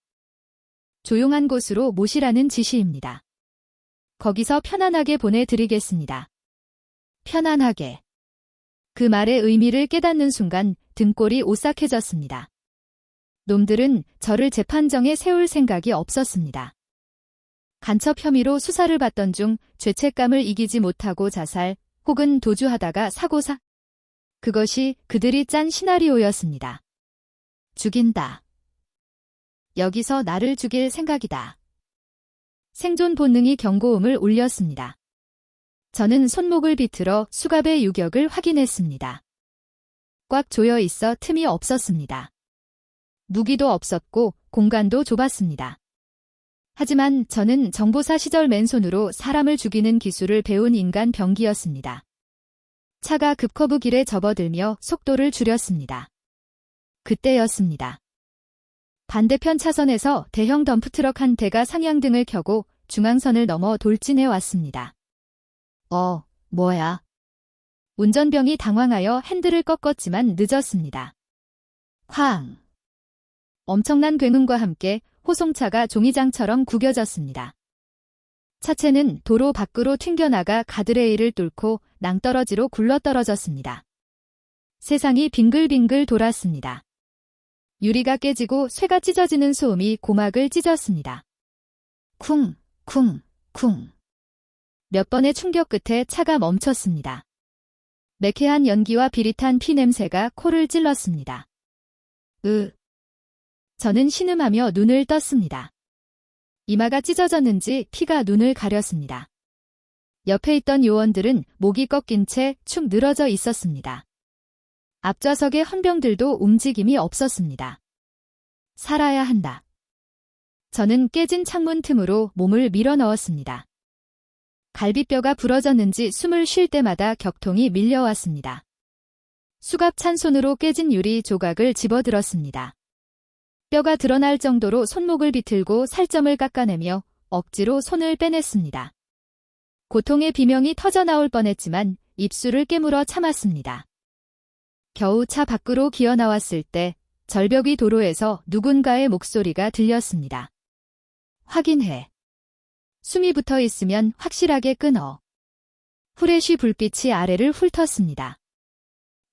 조용한 곳으로 모시라는 지시입니다. 거기서 편안하게 보내드리겠습니다. 편안하게. 그 말의 의미를 깨닫는 순간 등골이 오싹해졌습니다. 놈들은 저를 재판정에 세울 생각이 없었습니다. 간첩 혐의로 수사를 받던 중 죄책감을 이기지 못하고 자살 혹은 도주하다가 사고사. 그것이 그들이 짠 시나리오였습니다. 죽인다. 여기서 나를 죽일 생각이다. 생존 본능이 경고음을 울렸습니다. 저는 손목을 비틀어 수갑의 유격을 확인했습니다. 꽉 조여 있어 틈이 없었습니다. 무기도 없었고 공간도 좁았습니다. 하지만 저는 정보사 시절 맨손으로 사람을 죽이는 기술을 배운 인간 병기였습니다. 차가 급커브 길에 접어들며 속도를 줄였습니다. 그때였습니다. 반대편 차선에서 대형 덤프트럭 한 대가 상향등을 켜고 중앙선을 넘어 돌진해 왔습니다. 뭐야? 운전병이 당황하여 핸들을 꺾었지만 늦었습니다. 쾅! 엄청난 굉음과 함께 호송차가 종이장처럼 구겨졌습니다. 차체는 도로 밖으로 튕겨나가 가드레일을 뚫고 낭떠러지로 굴러떨어졌습니다. 세상이 빙글빙글 돌았습니다. 유리가 깨지고 쇠가 찢어지는 소음이 고막을 찢었습니다. 쿵, 쿵, 쿵. 몇 번의 충격 끝에 차가 멈췄습니다. 매캐한 연기와 비릿한 피 냄새가 코를 찔렀습니다. 저는 신음하며 눈을 떴습니다. 이마가 찢어졌는지 피가 눈을 가렸습니다. 옆에 있던 요원들은 목이 꺾인 채 축 늘어져 있었습니다. 앞좌석의 헌병들도 움직임이 없었습니다. 살아야 한다. 저는 깨진 창문 틈으로 몸을 밀어 넣었습니다. 갈비뼈가 부러졌는지 숨을 쉴 때마다 격통이 밀려왔습니다. 수갑찬 손으로 깨진 유리 조각을 집어들었습니다. 뼈가 드러날 정도로 손목을 비틀고 살점을 깎아내며 억지로 손을 빼냈습니다. 고통의 비명이 터져나올 뻔했지만 입술을 깨물어 참았습니다. 겨우 차 밖으로 기어나왔을 때 절벽 위 도로에서 누군가의 목소리가 들렸습니다. 확인해. 숨이 붙어 있으면 확실하게 끊어. 후레쉬 불빛이 아래를 훑었습니다.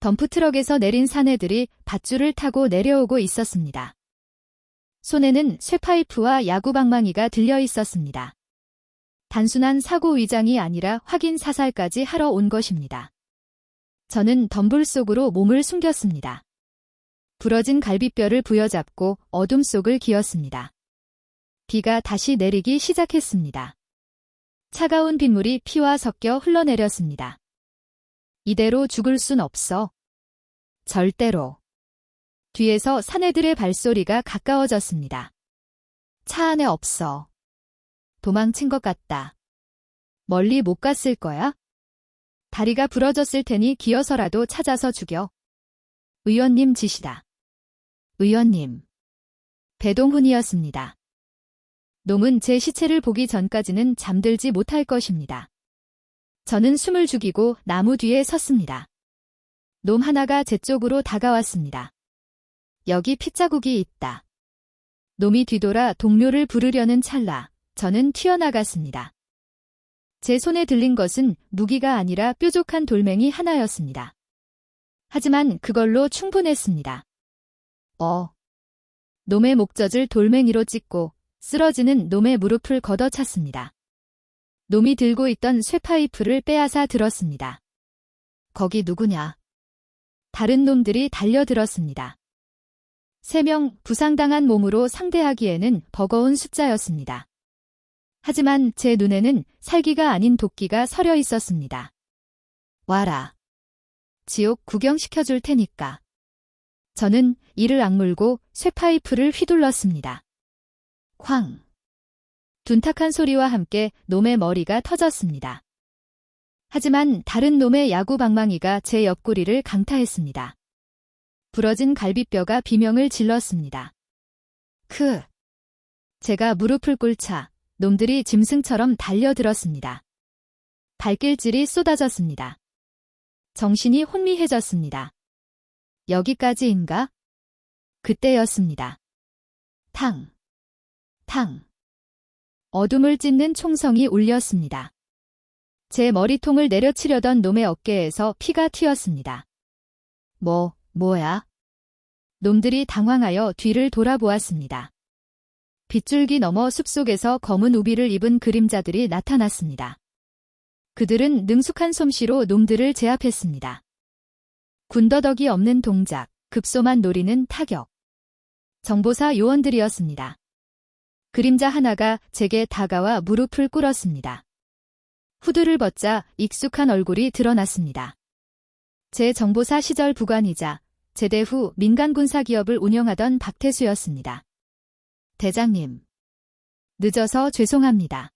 덤프트럭에서 내린 사내들이 밧줄을 타고 내려오고 있었습니다. 손에는 쇠파이프와 야구방망이가 들려 있었습니다. 단순한 사고 위장이 아니라 확인 사살까지 하러 온 것입니다. 저는 덤불 속으로 몸을 숨겼습니다. 부러진 갈비뼈를 부여잡고 어둠 속을 기었습니다. 비가 다시 내리기 시작했습니다. 차가운 빗물이 피와 섞여 흘러내렸습니다. 이대로 죽을 순 없어. 절대로. 뒤에서 사내들의 발소리가 가까워졌습니다. 차 안에 없어. 도망친 것 같다. 멀리 못 갔을 거야? 다리가 부러졌을 테니 기어서라도 찾아서 죽여. 의원님 지시다. 의원님. 배동훈이었습니다. 놈은 제 시체를 보기 전까지는 잠들지 못할 것입니다. 저는 숨을 죽이고 나무 뒤에 섰습니다. 놈 하나가 제 쪽으로 다가왔습니다. 여기 핏자국이 있다. 놈이 뒤돌아 동료를 부르려는 찰나 저는 튀어나갔습니다. 제 손에 들린 것은 무기가 아니라 뾰족한 돌멩이 하나였습니다. 하지만 그걸로 충분했습니다. 놈의 목젖을 돌멩이로 찍고 쓰러지는 놈의 무릎을 걷어찼습니다. 놈이 들고 있던 쇠파이프를 빼앗아 들었습니다. 거기 누구냐? 다른 놈들이 달려들었습니다. 3명 부상당한 몸으로 상대하기에는 버거운 숫자였습니다. 하지만 제 눈에는 살기가 아닌 도끼가 서려 있었습니다. 와라. 지옥 구경시켜줄 테니까. 저는 이를 악물고 쇠파이프를 휘둘렀습니다. 쾅. 둔탁한 소리와 함께 놈의 머리가 터졌습니다. 하지만 다른 놈의 야구 방망이가 제 옆구리를 강타했습니다. 부러진 갈비뼈가 비명을 질렀습니다. 제가 무릎을 꿇자 놈들이 짐승처럼 달려들었습니다. 발길질이 쏟아졌습니다. 정신이 혼미해졌습니다. 여기까지인가? 그때였습니다. 탕. 어둠을 찢는 총성이 울렸습니다. 제 머리통을 내려치려던 놈의 어깨에서 피가 튀었습니다. 뭐야? 놈들이 당황하여 뒤를 돌아보았습니다. 빗줄기 너머 숲속에서 검은 우비를 입은 그림자들이 나타났습니다. 그들은 능숙한 솜씨로 놈들을 제압했습니다. 군더더기 없는 동작, 급소만 노리는 타격. 정보사 요원들이었습니다. 그림자 하나가 제게 다가와 무릎을 꿇었습니다. 후드를 벗자 익숙한 얼굴이 드러났습니다. 제 정보사 시절 부관이자 제대 후 민간군사기업을 운영하던 박태수였습니다. 대장님. 늦어서 죄송합니다.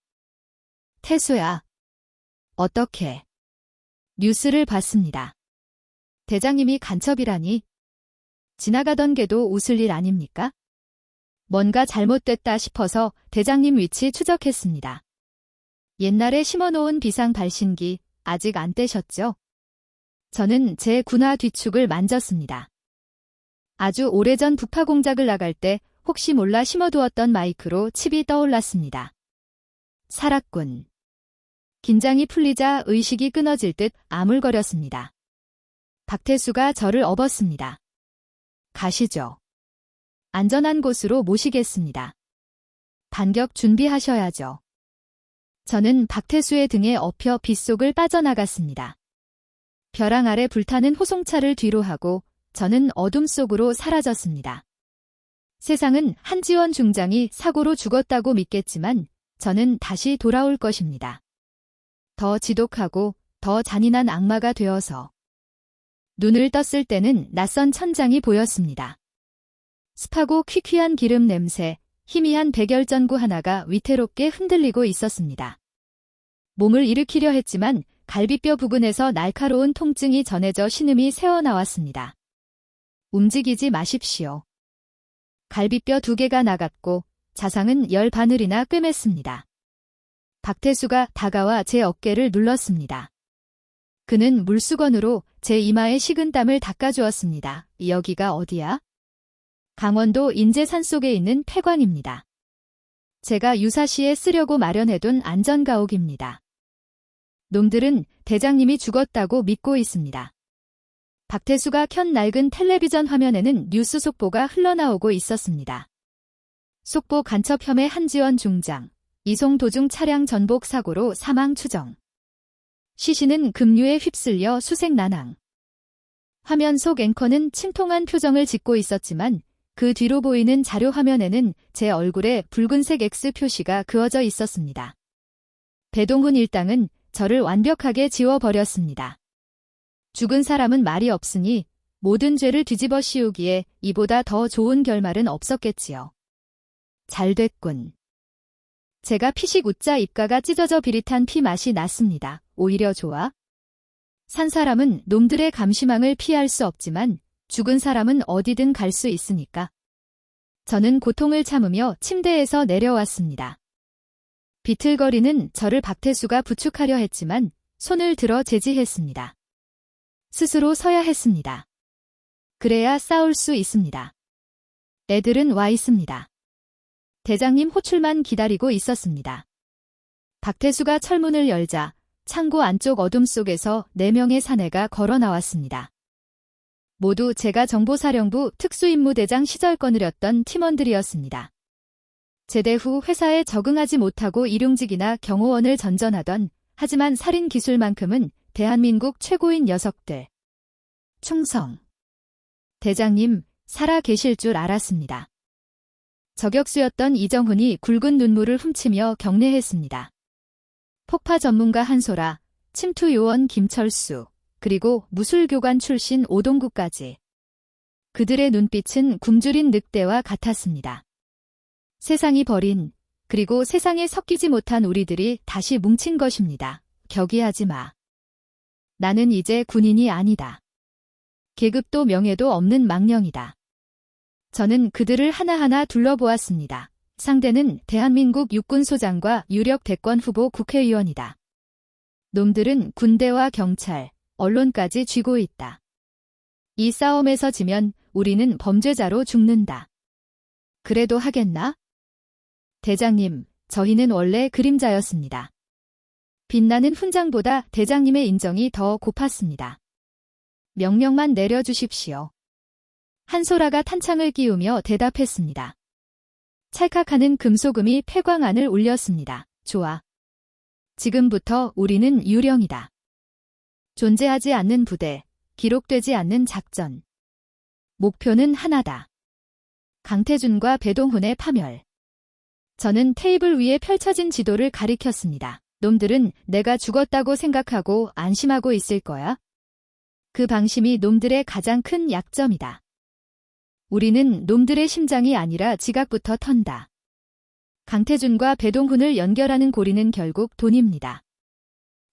태수야. 어떻게? 뉴스를 봤습니다. 대장님이 간첩이라니? 지나가던 개도 웃을 일 아닙니까? 뭔가 잘못됐다 싶어서 대장님 위치 추적했습니다. 옛날에 심어놓은 비상 발신기 아직 안 떼셨죠? 저는 제 군화 뒤축을 만졌습니다. 아주 오래전 북파 공작을 나갈 때 혹시 몰라 심어두었던 마이크로 칩이 떠올랐습니다. 살았군. 긴장이 풀리자 의식이 끊어질 듯 아물거렸습니다. 박태수가 저를 업었습니다. 가시죠. 안전한 곳으로 모시겠습니다. 반격 준비하셔야죠. 저는 박태수의 등에 엎여 빗속을 빠져나갔습니다. 벼랑 아래 불타는 호송차를 뒤로 하고 저는 어둠 속으로 사라졌습니다. 세상은 한지원 중장이 사고로 죽었다고 믿겠지만 저는 다시 돌아올 것입니다. 더 지독하고 더 잔인한 악마가 되어서. 눈을 떴을 때는 낯선 천장이 보였습니다. 습하고 퀴퀴한 기름 냄새, 희미한 백열전구 하나가 위태롭게 흔들리고 있었습니다. 몸을 일으키려 했지만 갈비뼈 부근에서 날카로운 통증이 전해져 신음이 새어나왔습니다. 움직이지 마십시오. 갈비뼈 2개가 나갔고 자상은 열 바늘이나 꿰맸습니다. 박태수가 다가와 제 어깨를 눌렀습니다. 그는 물수건으로 제 이마에 식은 땀을 닦아주었습니다. 여기가 어디야? 강원도 인제 산속에 있는 폐광입니다. 제가 유사시에 쓰려고 마련해둔 안전가옥입니다. 놈들은 대장님이 죽었다고 믿고 있습니다. 박태수가 켠 낡은 텔레비전 화면에는 뉴스 속보가 흘러나오고 있었습니다. 속보 간첩 혐의 한지원 중장, 이송 도중 차량 전복 사고로 사망 추정. 시신은 급류에 휩쓸려 수색난항. 화면 속 앵커는 침통한 표정을 짓고 있었지만 그 뒤로 보이는 자료 화면에는 제 얼굴에 붉은색 X 표시가 그어져 있었습니다. 배동훈 일당은 저를 완벽하게 지워버렸습니다. 죽은 사람은 말이 없으니 모든 죄를 뒤집어 씌우기에 이보다 더 좋은 결말은 없었겠지요. 잘 됐군. 제가 피식 웃자 입가가 찢어져 비릿한 피 맛이 났습니다. 오히려 좋아? 산 사람은 놈들의 감시망을 피할 수 없지만 죽은 사람은 어디든 갈 수 있으니까. 저는 고통을 참으며 침대에서 내려왔습니다. 비틀거리는 저를 박태수가 부축하려 했지만 손을 들어 제지했습니다. 스스로 서야 했습니다. 그래야 싸울 수 있습니다. 애들은 와 있습니다. 대장님 호출만 기다리고 있었습니다. 박태수가 철문을 열자 창고 안쪽 어둠 속에서 4명의 사내가 걸어 나왔습니다. 모두 제가 정보사령부 특수임무대장 시절 거느렸던 팀원들이었습니다. 제대 후 회사에 적응하지 못하고 일용직이나 경호원을 전전하던 하지만 살인 기술만큼은 대한민국 최고인 녀석들. 충성. 대장님, 살아 계실 줄 알았습니다. 저격수였던 이정훈이 굵은 눈물을 훔치며 경례했습니다. 폭파 전문가 한소라, 침투 요원 김철수, 그리고 무술교관 출신 오동구까지. 그들의 눈빛은 굶주린 늑대와 같았습니다. 세상이 버린, 그리고 세상에 섞이지 못한 우리들이 다시 뭉친 것입니다. 격이하지 마. 나는 이제 군인이 아니다. 계급도 명예도 없는 망령이다. 저는 그들을 하나하나 둘러보았습니다. 상대는 대한민국 육군소장과 유력 대권 후보 국회의원이다. 놈들은 군대와 경찰, 언론까지 쥐고 있다. 이 싸움에서 지면 우리는 범죄자로 죽는다. 그래도 하겠나? 대장님, 저희는 원래 그림자였습니다. 빛나는 훈장보다 대장님의 인정이 더 고팠습니다. 명령만 내려주십시오. 한소라가 탄창을 끼우며 대답했습니다. 찰칵하는 금소금이 폐광 안을 울렸습니다. 좋아. 지금부터 우리는 유령이다. 존재하지 않는 부대, 기록되지 않는 작전. 목표는 하나다. 강태준과 배동훈의 파멸. 저는 테이블 위에 펼쳐진 지도를 가리켰습니다. 놈들은 내가 죽었다고 생각하고 안심하고 있을 거야. 그 방심이 놈들의 가장 큰 약점이다. 우리는 놈들의 심장이 아니라 지각부터 턴다. 강태준과 배동훈을 연결하는 고리는 결국 돈입니다.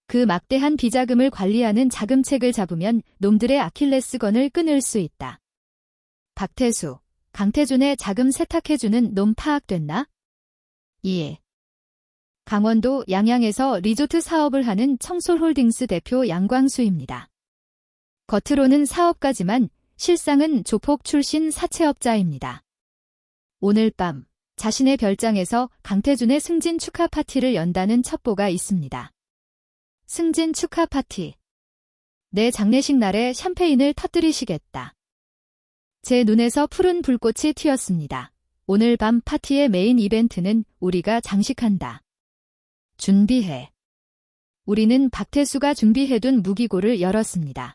그 막대한 비자금을 관리하는 자금책을 잡으면 놈들의 아킬레스건을 끊을 수 있다. 박태수, 강태준의 자금 세탁해주는 놈 파악됐나? 예. 강원도 양양에서 리조트 사업을 하는 청솔홀딩스 대표 양광수입니다. 겉으로는 사업가지만 실상은 조폭 출신 사채업자입니다. 오늘 밤 자신의 별장에서 강태준의 승진 축하 파티를 연다는 첩보가 있습니다. 승진 축하 파티. 내 장례식 날에 샴페인을 터뜨리시겠다. 제 눈에서 푸른 불꽃이 튀었습니다. 오늘 밤 파티의 메인 이벤트는 우리가 장식한다. 준비해. 우리는 박태수가 준비해둔 무기고를 열었습니다.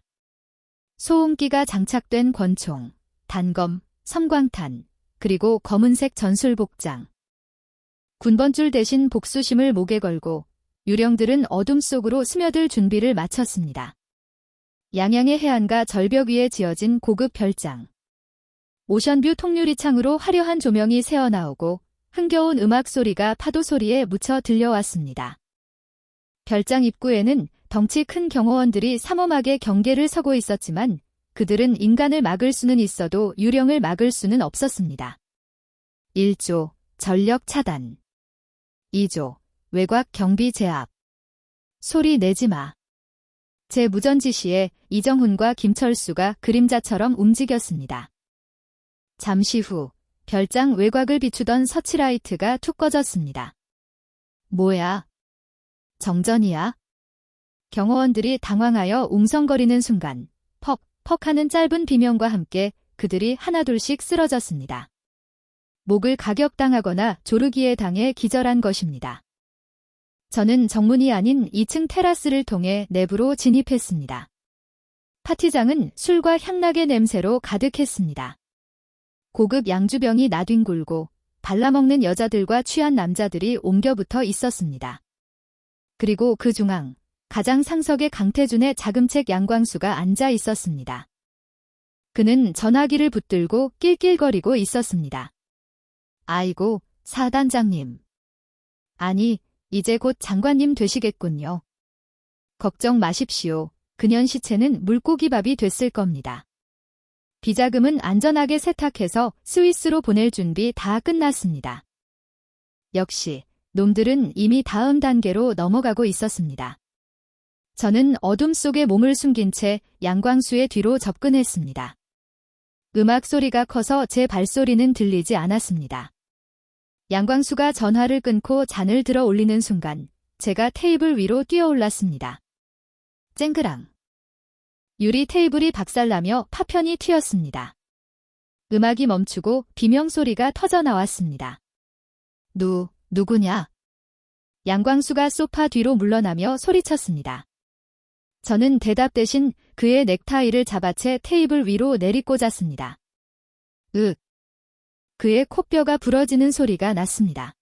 소음기가 장착된 권총, 단검, 섬광탄, 그리고 검은색 전술복장. 군번줄 대신 복수심을 목에 걸고 유령들은 어둠 속으로 스며들 준비를 마쳤습니다. 양양의 해안가 절벽 위에 지어진 고급 별장. 오션뷰 통유리창으로 화려한 조명이 새어나오고 흥겨운 음악 소리가 파도 소리에 묻혀 들려왔습니다. 별장 입구에는 덩치 큰 경호원들이 삼엄하게 경계를 서고 있었지만 그들은 인간을 막을 수는 있어도 유령을 막을 수는 없었습니다. 1조 전력 차단. 2조 외곽 경비 제압. 소리 내지 마. 제 무전지시에 이정훈과 김철수가 그림자처럼 움직였습니다. 잠시 후 별장 외곽을 비추던 서치라이트가 툭 꺼졌습니다. 뭐야? 정전이야? 경호원들이 당황하여 웅성거리는 순간 퍽, 퍽 하는 짧은 비명과 함께 그들이 하나둘씩 쓰러졌습니다. 목을 가격당하거나 조르기에 당해 기절한 것입니다. 저는 정문이 아닌 2층 테라스를 통해 내부로 진입했습니다. 파티장은 술과 향락의 냄새로 가득했습니다. 고급 양주병이 나뒹굴고 발라먹는 여자들과 취한 남자들이 옮겨붙어 있었습니다. 그리고 그 중앙, 가장 상석에 강태준의 자금책 양광수가 앉아 있었습니다. 그는 전화기를 붙들고 낄낄거리고 있었습니다. 아이고, 사단장님. 아니, 이제 곧 장관님 되시겠군요. 걱정 마십시오. 그년 시체는 물고기밥이 됐을 겁니다. 비자금은 안전하게 세탁해서 스위스로 보낼 준비 다 끝났습니다. 역시 놈들은 이미 다음 단계로 넘어가고 있었습니다. 저는 어둠 속에 몸을 숨긴 채 양광수의 뒤로 접근했습니다. 음악 소리가 커서 제 발소리는 들리지 않았습니다. 양광수가 전화를 끊고 잔을 들어 올리는 순간 제가 테이블 위로 뛰어올랐습니다. 쨍그랑. 유리 테이블이 박살나며 파편이 튀었습니다. 음악이 멈추고 비명소리가 터져나왔습니다. 누구냐? 양광수가 소파 뒤로 물러나며 소리쳤습니다. 저는 대답 대신 그의 넥타이를 잡아채 테이블 위로 내리꽂았습니다. 그의 코뼈가 부러지는 소리가 났습니다.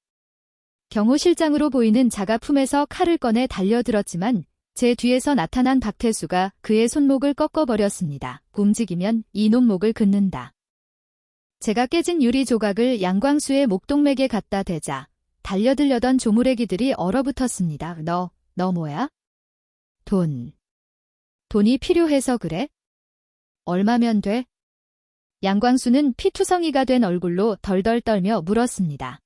경호실장으로 보이는 자가 품에서 칼을 꺼내 달려들었지만 제 뒤에서 나타난 박태수가 그의 손목을 꺾어버렸습니다. 움직이면 이놈 목을 긋는다. 제가 깨진 유리 조각을 양광수의 목동맥에 갖다 대자 달려들려던 조무래기들이 얼어붙었습니다. 너 뭐야? 돈이 필요해서 그래? 얼마면 돼? 양광수는 피투성이가 된 얼굴로 덜덜 떨며 물었습니다.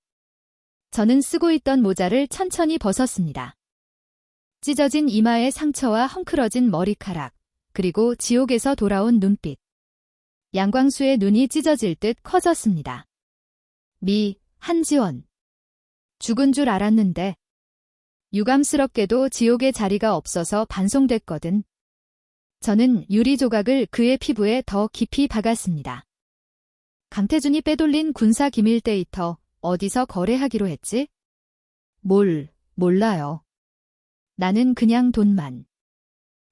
저는 쓰고 있던 모자를 천천히 벗었습니다. 찢어진 이마의 상처와 헝클어진 머리카락, 그리고 지옥에서 돌아온 눈빛. 양광수의 눈이 찢어질 듯 커졌습니다. 한지원. 죽은 줄 알았는데. 유감스럽게도 지옥에 자리가 없어서 반송됐거든. 저는 유리 조각을 그의 피부에 더 깊이 박았습니다. 강태준이 빼돌린 군사 기밀 데이터 어디서 거래하기로 했지? 몰라요. 나는 그냥 돈만.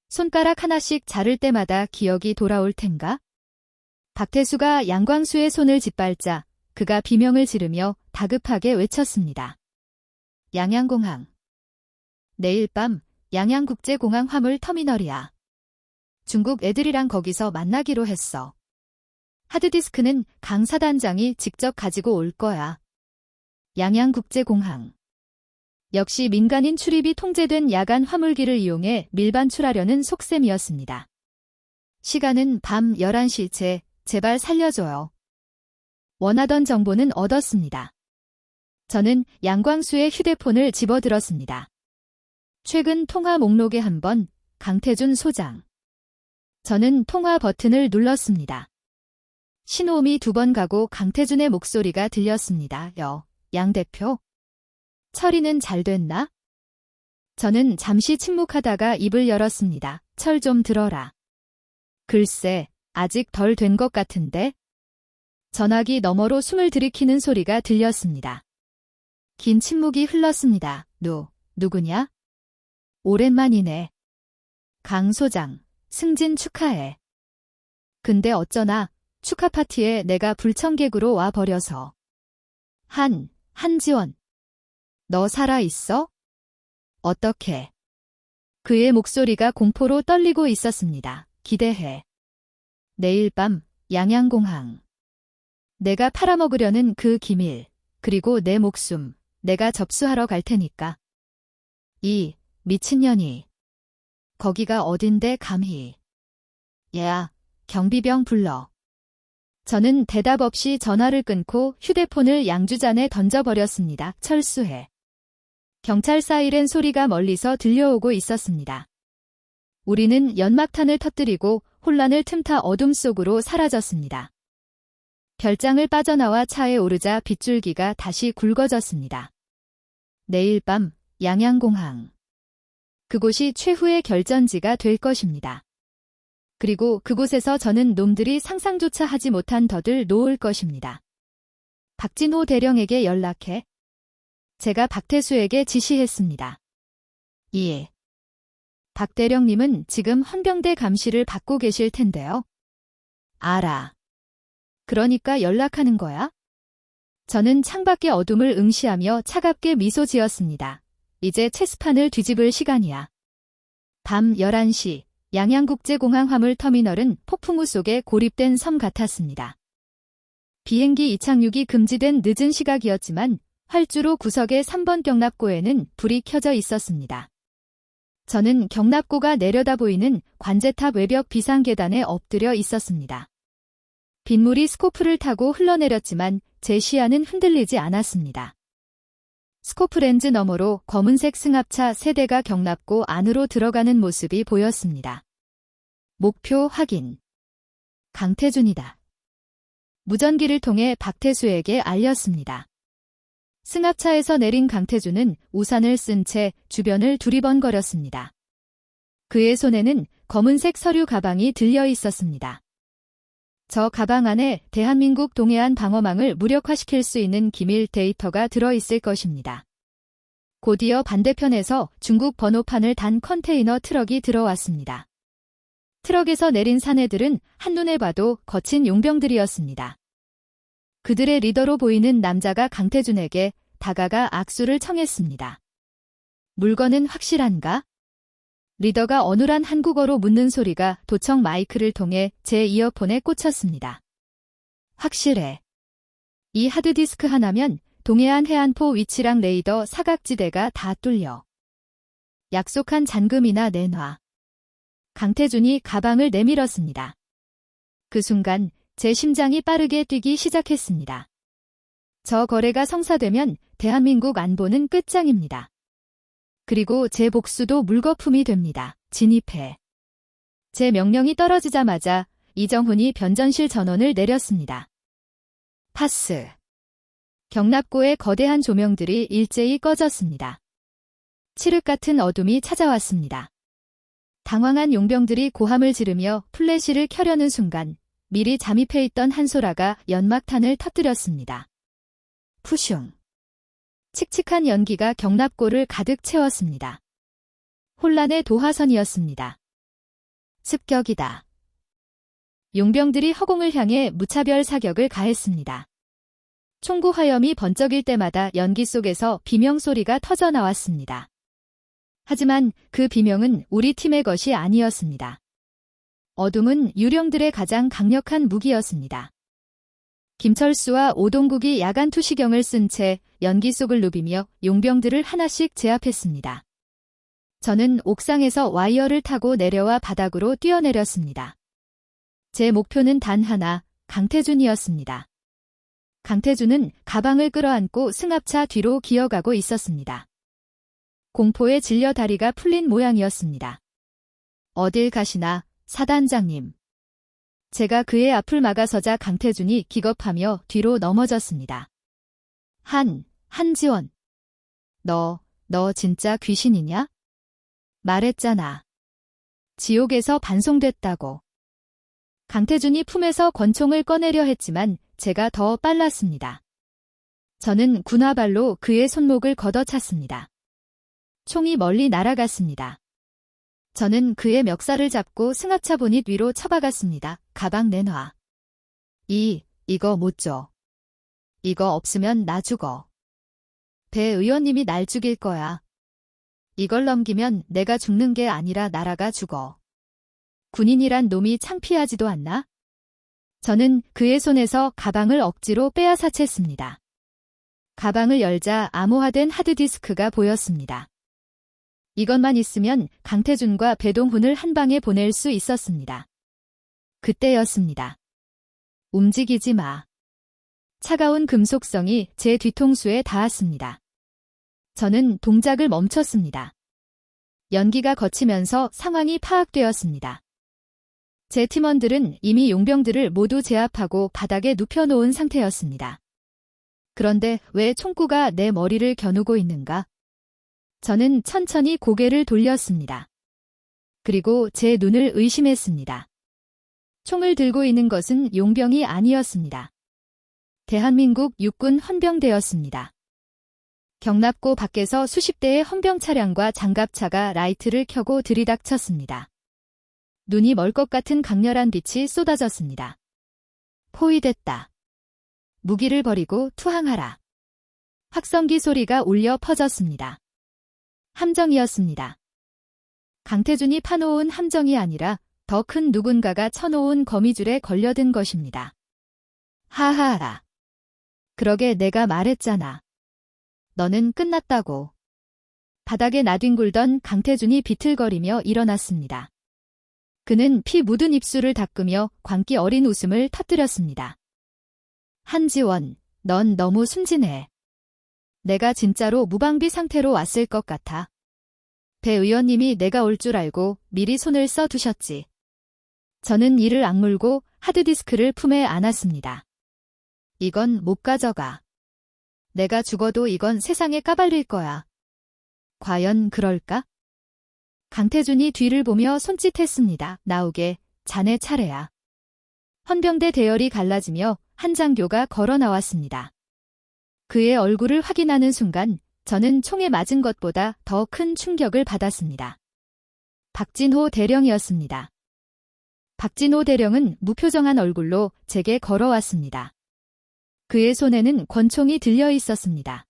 손가락 하나씩 자를 때마다 기억이 돌아올 텐가? 박태수가 양광수의 손을 짓밟자 그가 비명을 지르며 다급하게 외쳤습니다. 양양공항. 내일 밤 양양국제공항 화물 터미널이야. 중국 애들이랑 거기서 만나기로 했어. 하드디스크는 강 사단장이 직접 가지고 올 거야. 양양국제공항. 역시 민간인 출입이 통제된 야간 화물기를 이용해 밀반출하려는 속셈이었습니다. 시간은 밤 11시. 제발 살려줘요. 원하던 정보는 얻었습니다. 저는 양광수의 휴대폰을 집어들었습니다. 최근 통화 목록에 한번 강태준 소장. 저는 통화 버튼을 눌렀습니다. 신호음이 2번 가고 강태준의 목소리가 들렸습니다. 양 대표? 처리는 잘 됐나? 저는 잠시 침묵하다가 입을 열었습니다. 철 좀 들어라. 글쎄, 아직 덜 된 것 같은데? 전화기 너머로 숨을 들이키는 소리가 들렸습니다. 긴 침묵이 흘렀습니다. 누구냐? 오랜만이네. 강 소장, 승진 축하해. 근데 어쩌나 축하 파티에 내가 불청객으로 와버려서. 한지원. 너 살아있어? 어떻게? 그의 목소리가 공포로 떨리고 있었습니다. 기대해. 내일 밤 양양공항. 내가 팔아먹으려는 그 기밀, 그리고 내 목숨, 내가 접수하러 갈 테니까. 이 미친년이. 거기가 어딘데 감히. 얘야, 경비병 불러. 저는 대답 없이 전화를 끊고 휴대폰을 양주잔에 던져버렸습니다. 철수해. 경찰 사이렌 소리가 멀리서 들려오고 있었습니다. 우리는 연막탄을 터뜨리고 혼란을 틈타 어둠 속으로 사라졌습니다. 별장을 빠져나와 차에 오르자 빗줄기가 다시 굵어졌습니다. 내일 밤 양양공항. 그곳이 최후의 결전지가 될 것입니다. 그리고 그곳에서 저는 놈들이 상상조차 하지 못한 덫을 놓을 것입니다. 박진호 대령에게 연락해. 제가 박태수에게 지시했습니다. 예. 박 대령님은 지금 헌병대 감시를 받고 계실 텐데요. 알아. 그러니까 연락하는 거야? 저는 창밖의 어둠을 응시하며 차갑게 미소 지었습니다. 이제 체스판을 뒤집을 시간이야. 밤 11시, 양양국제공항 화물터미널은 폭풍우 속에 고립된 섬 같았습니다. 비행기 이착륙이 금지된 늦은 시각이었지만 활주로 구석의 3번 경납고에는 불이 켜져 있었습니다. 저는 경납고가 내려다 보이는 관제탑 외벽 비상계단에 엎드려 있었습니다. 빗물이 스코프를 타고 흘러내렸지만 제 시야는 흔들리지 않았습니다. 스코프 렌즈 너머로 검은색 승합차 3대가 경납고 안으로 들어가는 모습이 보였습니다. 목표 확인. 강태준이다. 무전기를 통해 박태수에게 알렸습니다. 승합차에서 내린 강태준은 우산을 쓴 채 주변을 두리번거렸습니다. 그의 손에는 검은색 서류 가방이 들려 있었습니다. 저 가방 안에 대한민국 동해안 방어망을 무력화시킬 수 있는 기밀 데이터가 들어있을 것입니다. 곧이어 반대편에서 중국 번호판을 단 컨테이너 트럭이 들어왔습니다. 트럭에서 내린 사내들은 한눈에 봐도 거친 용병들이었습니다. 그들의 리더로 보이는 남자가 강태준에게 다가가 악수를 청했습니다. 물건은 확실한가? 리더가 어눌한 한국어로 묻는 소리가 도청 마이크를 통해 제 이어폰에 꽂혔습니다. 확실해. 이 하드디스크 하나면 동해안 해안포 위치랑 레이더 사각지대가 다 뚫려. 약속한 잔금이나 내놔. 강태준이 가방을 내밀었습니다. 그 순간 제 심장이 빠르게 뛰기 시작했습니다. 저 거래가 성사되면 대한민국 안보는 끝장입니다. 그리고 제 복수도 물거품이 됩니다. 진입해. 제 명령이 떨어지자마자 이정훈이 변전실 전원을 내렸습니다. 파스. 경납고의 거대한 조명들이 일제히 꺼졌습니다. 칠흑 같은 어둠이 찾아왔습니다. 당황한 용병들이 고함을 지르며 플래시를 켜려는 순간 미리 잠입해 있던 한소라가 연막탄을 터뜨렸습니다. 푸슝. 칙칙한 연기가 경납고를 가득 채웠습니다. 혼란의 도화선이었습니다. 습격이다. 용병들이 허공을 향해 무차별 사격을 가했습니다. 총구 화염이 번쩍일 때마다 연기 속에서 비명 소리가 터져 나왔습니다. 하지만 그 비명은 우리 팀의 것이 아니었습니다. 어둠은 유령들의 가장 강력한 무기였습니다. 김철수와 오동국이 야간 투시경을 쓴 채 연기 속을 누비며 용병들을 하나씩 제압했습니다. 저는 옥상에서 와이어를 타고 내려와 바닥으로 뛰어내렸습니다. 제 목표는 단 하나, 강태준이었습니다. 강태준은 가방을 끌어안고 승합차 뒤로 기어가고 있었습니다. 공포에 질려 다리가 풀린 모양이었습니다. 어딜 가시나, 사단장님. 제가 그의 앞을 막아서자 강태준이 기겁하며 뒤로 넘어졌습니다. 한지원. 너 진짜 귀신이냐? 말했잖아. 지옥에서 반송됐다고. 강태준이 품에서 권총을 꺼내려 했지만 제가 더 빨랐습니다. 저는 군화발로 그의 손목을 걷어찼습니다. 총이 멀리 날아갔습니다. 저는 그의 멱살을 잡고 승합차 보닛 위로 처박았습니다. 가방 내놔. 이거 못 줘. 이거 없으면 나 죽어. 배 의원님이 날 죽일 거야. 이걸 넘기면 내가 죽는 게 아니라 나라가 죽어. 군인이란 놈이 창피하지도 않나? 저는 그의 손에서 가방을 억지로 빼앗아 챘습니다. 가방을 열자 암호화된 하드디스크가 보였습니다. 이것만 있으면 강태준과 배동훈을 한 방에 보낼 수 있었습니다. 그때였습니다. 움직이지 마. 차가운 금속성이 제 뒤통수에 닿았습니다. 저는 동작을 멈췄습니다. 연기가 거치면서 상황이 파악되었습니다. 제 팀원들은 이미 용병들을 모두 제압하고 바닥에 눕혀놓은 상태였습니다. 그런데 왜 총구가 내 머리를 겨누고 있는가? 저는 천천히 고개를 돌렸습니다. 그리고 제 눈을 의심했습니다. 총을 들고 있는 것은 용병이 아니었습니다. 대한민국 육군 헌병대였습니다. 경납고 밖에서 수십 대의 헌병 차량과 장갑차가 라이트를 켜고 들이닥쳤습니다. 눈이 멀 것 같은 강렬한 빛이 쏟아졌습니다. 포위됐다. 무기를 버리고 투항하라. 확성기 소리가 울려 퍼졌습니다. 함정이었습니다. 강태준이 파놓은 함정이 아니라 더 큰 누군가가 쳐놓은 거미줄에 걸려든 것입니다. 하하하. 그러게 내가 말했잖아. 너는 끝났다고. 바닥에 나뒹굴던 강태준이 비틀거리며 일어났습니다. 그는 피 묻은 입술을 닦으며 광기 어린 웃음을 터뜨렸습니다. 한지원, 넌 너무 순진해. 내가 진짜로 무방비 상태로 왔을 것 같아. 배 의원님이 내가 올 줄 알고 미리 손을 써두셨지. 저는 이를 악물고 하드디스크를 품에 안았습니다. 이건 못 가져가. 내가 죽어도 이건 세상에 까발릴 거야. 과연 그럴까? 강태준이 뒤를 보며 손짓했습니다. 나오게, 자네 차례야. 헌병대 대열이 갈라지며 한장교가 걸어 나왔습니다. 그의 얼굴을 확인하는 순간 저는 총에 맞은 것보다 더 큰 충격을 받았습니다. 박진호 대령이었습니다. 박진호 대령은 무표정한 얼굴로 제게 걸어왔습니다. 그의 손에는 권총이 들려 있었습니다.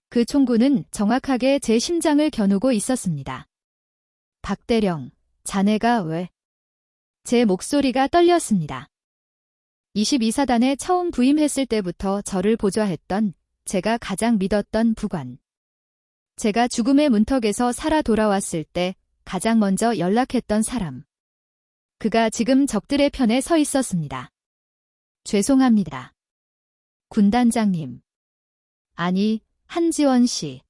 그 총구는 정확하게 제 심장을 겨누고 있었습니다. 박 대령, 자네가 왜? 제 목소리가 떨렸습니다. 22사단에 처음 부임했을 때부터 저를 보좌했던 제가 가장 믿었던 부관. 제가 죽음의 문턱에서 살아 돌아왔을 때 가장 먼저 연락했던 사람. 그가 지금 적들의 편에 서 있었습니다. 죄송합니다. 군단장님. 아니, 한지원 씨.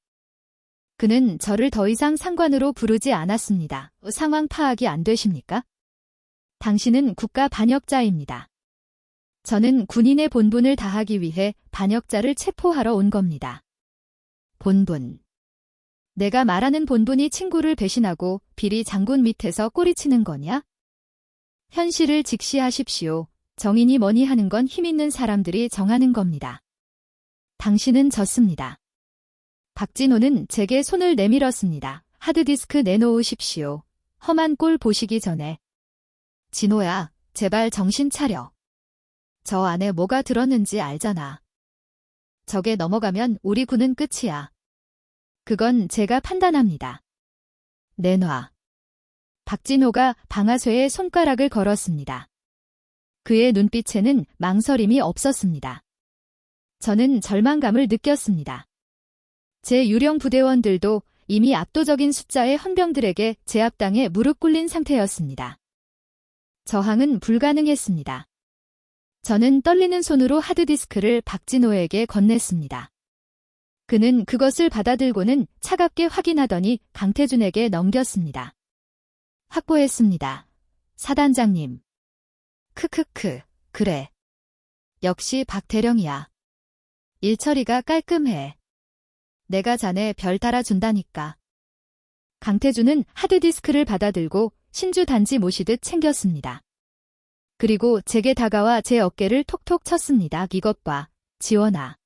그는 저를 더 이상 상관으로 부르지 않았습니다. 상황 파악이 안 되십니까? 당신은 국가 반역자입니다. 저는 군인의 본분을 다하기 위해 반역자를 체포하러 온 겁니다. 본분. 내가 말하는 본분이 친구를 배신하고 비리 장군 밑에서 꼬리치는 거냐? 현실을 직시하십시오. 정인이 뭐니 하는 건 힘있는 사람들이 정하는 겁니다. 당신은 졌습니다. 박진호는 제게 손을 내밀었습니다. 하드디스크 내놓으십시오. 험한 꼴 보시기 전에. 진호야, 제발 정신 차려. 저 안에 뭐가 들었는지 알잖아. 저게 넘어가면 우리 군은 끝이야. 그건 제가 판단합니다. 내놔. 박진호가 방아쇠에 손가락을 걸었습니다. 그의 눈빛에는 망설임이 없었습니다. 저는 절망감을 느꼈습니다. 제 유령 부대원들도 이미 압도적인 숫자의 헌병들에게 제압당해 무릎 꿇린 상태였습니다. 저항은 불가능했습니다. 저는 떨리는 손으로 하드디스크를 박진호에게 건넸습니다. 그는 그것을 받아들고는 차갑게 확인하더니 강태준에게 넘겼습니다. 확보했습니다. 사단장님. 크크크, 그래. 역시 박 대령이야. 일처리가 깔끔해. 내가 자네 별 달아준다니까. 강태준은 하드디스크를 받아들고 신주 단지 모시듯 챙겼습니다. 그리고 제게 다가와 제 어깨를 톡톡 쳤습니다. 이것 봐, 지원아.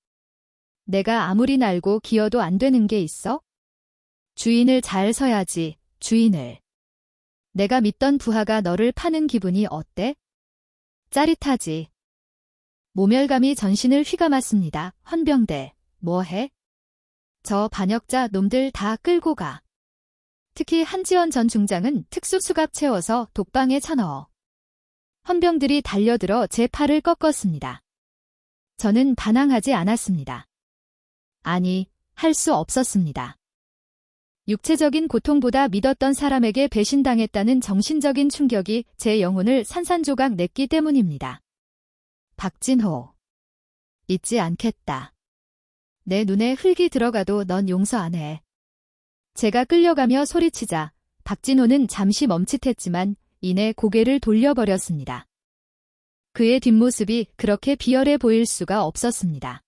내가 아무리 날고 기어도 안 되는 게 있어? 주인을 잘 서야지, 주인을. 내가 믿던 부하가 너를 파는 기분이 어때? 짜릿하지. 모멸감이 전신을 휘감았습니다. 헌병대, 뭐해? 저 반역자 놈들 다 끌고 가. 특히 한지원 전 중장은 특수수갑 채워서 독방에 쳐넣어 헌병들이 달려들어 제 팔을 꺾었습니다. 저는 반항하지 않았습니다. 아니, 할 수 없었습니다. 육체적인 고통보다 믿었던 사람에게 배신당했다는 정신적인 충격이 제 영혼을 산산조각 냈기 때문입니다. 박진호. 잊지 않겠다. 내 눈에 흙이 들어가도 넌 용서 안 해. 제가 끌려가며 소리치자 박진호는 잠시 멈칫했지만 이내 고개를 돌려버렸습니다. 그의 뒷모습이 그렇게 비열해 보일 수가 없었습니다.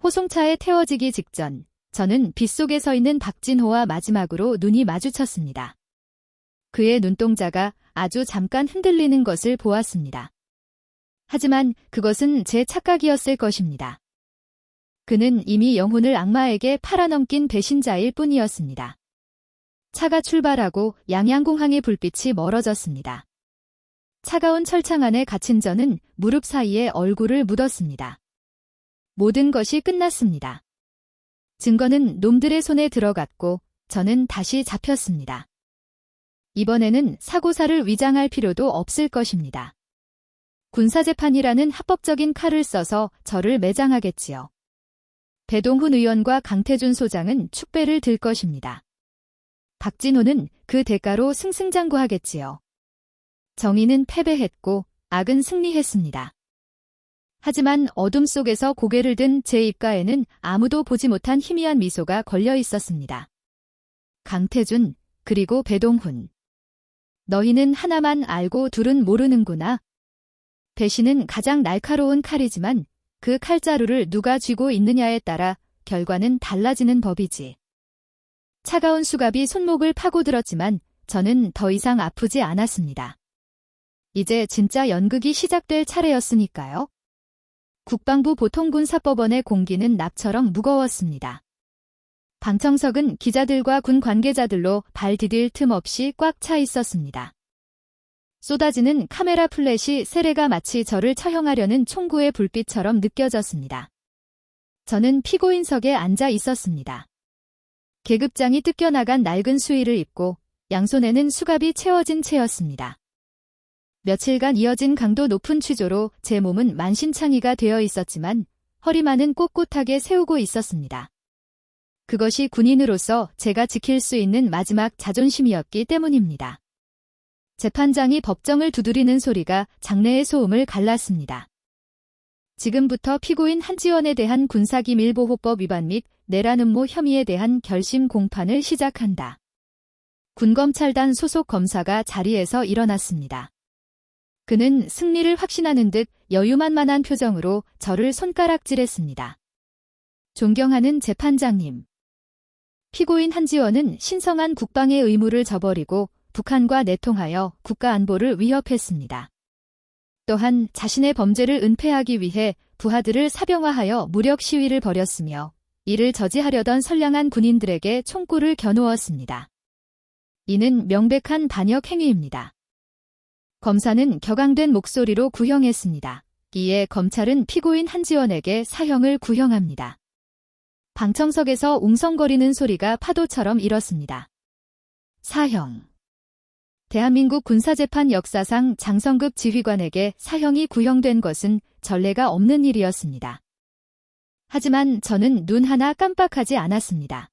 호송차에 태워지기 직전 저는 빗속에 서 있는 박진호와 마지막으로 눈이 마주쳤습니다. 그의 눈동자가 아주 잠깐 흔들리는 것을 보았습니다. 하지만 그것은 제 착각이었을 것입니다. 그는 이미 영혼을 악마에게 팔아넘긴 배신자일 뿐이었습니다. 차가 출발하고 양양공항의 불빛이 멀어졌습니다. 차가운 철창 안에 갇힌 저는 무릎 사이에 얼굴을 묻었습니다. 모든 것이 끝났습니다. 증거는 놈들의 손에 들어갔고 저는 다시 잡혔습니다. 이번에는 사고사를 위장할 필요도 없을 것입니다. 군사재판이라는 합법적인 칼을 써서 저를 매장하겠지요. 배동훈 의원과 강태준 소장은 축배를 들 것입니다. 박진호는 그 대가로 승승장구하겠지요. 정의는 패배했고 악은 승리했습니다. 하지만 어둠 속에서 고개를 든 제 입가에는 아무도 보지 못한 희미한 미소가 걸려 있었습니다. 강태준, 그리고 배동훈. 너희는 하나만 알고 둘은 모르는구나. 배신은 가장 날카로운 칼이지만 그 칼자루를 누가 쥐고 있느냐에 따라 결과는 달라지는 법이지. 차가운 수갑이 손목을 파고들었지만 저는 더 이상 아프지 않았습니다. 이제 진짜 연극이 시작될 차례였으니까요. 국방부 보통군사법원의 공기는 납처럼 무거웠습니다. 방청석은 기자들과 군 관계자들로 발 디딜 틈 없이 꽉 차 있었습니다. 쏟아지는 카메라 플래시 세례가 마치 저를 처형하려는 총구의 불빛처럼 느껴졌습니다. 저는 피고인석에 앉아 있었습니다. 계급장이 뜯겨나간 낡은 수의를 입고 양손에는 수갑이 채워진 채였습니다. 며칠간 이어진 강도 높은 취조로 제 몸은 만신창이가 되어 있었지만 허리만은 꼿꼿하게 세우고 있었습니다. 그것이 군인으로서 제가 지킬 수 있는 마지막 자존심이었기 때문입니다. 재판장이 법정을 두드리는 소리가 장내의 소음을 갈랐습니다. 지금부터 피고인 한지원에 대한 군사기밀보호법 위반 및 내란 음모 혐의에 대한 결심 공판을 시작한다. 군검찰단 소속 검사가 자리에서 일어났습니다. 그는 승리를 확신하는 듯 여유만만한 표정으로 저를 손가락질했습니다. 존경하는 재판장님. 피고인 한지원은 신성한 국방의 의무를 저버리고 북한과 내통하여 국가 안보를 위협했습니다. 또한 자신의 범죄를 은폐하기 위해 부하들을 사병화하여 무력 시위를 벌였으며 이를 저지하려던 선량한 군인들에게 총구를 겨누었습니다. 이는 명백한 반역 행위입니다. 검사는 격앙된 목소리로 구형했습니다. 이에 검찰은 피고인 한지원에게 사형을 구형합니다. 방청석에서 웅성거리는 소리가 파도처럼 일었습니다. 사형. 대한민국 군사재판 역사상 장성급 지휘관에게 사형이 구형된 것은 전례가 없는 일이었습니다. 하지만 저는 눈 하나 깜빡하지 않았습니다.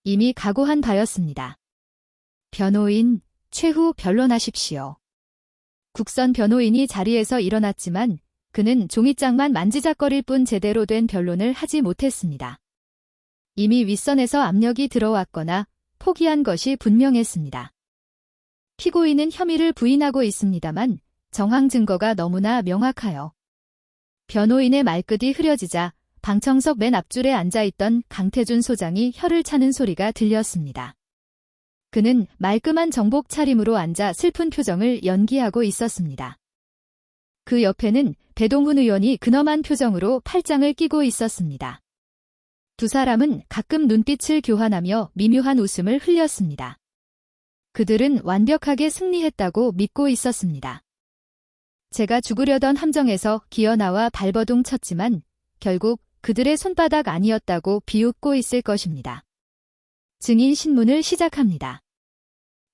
이미 각오한 바였습니다. 변호인, 최후 변론하십시오. 국선 변호인이 자리에서 일어났지만 그는 종이장만 만지작거릴 뿐 제대로 된 변론을 하지 못했습니다. 이미 윗선에서 압력이 들어왔거나 포기한 것이 분명했습니다. 피고인은 혐의를 부인하고 있습니다만 정황 증거가 너무나 명확하여 변호인의 말끝이 흐려지자 방청석 맨 앞줄에 앉아있던 강태준 소장이 혀를 차는 소리가 들렸습니다. 그는 말끔한 정복 차림으로 앉아 슬픈 표정을 연기하고 있었습니다. 그 옆에는 배동훈 의원이 근엄한 표정으로 팔짱을 끼고 있었습니다. 두 사람은 가끔 눈빛을 교환하며 미묘한 웃음을 흘렸습니다. 그들은 완벽하게 승리했다고 믿고 있었습니다. 제가 죽으려던 함정에서 기어나와 발버둥 쳤지만 결국 그들의 손바닥 아니었다고 비웃고 있을 것입니다. 증인 신문을 시작합니다.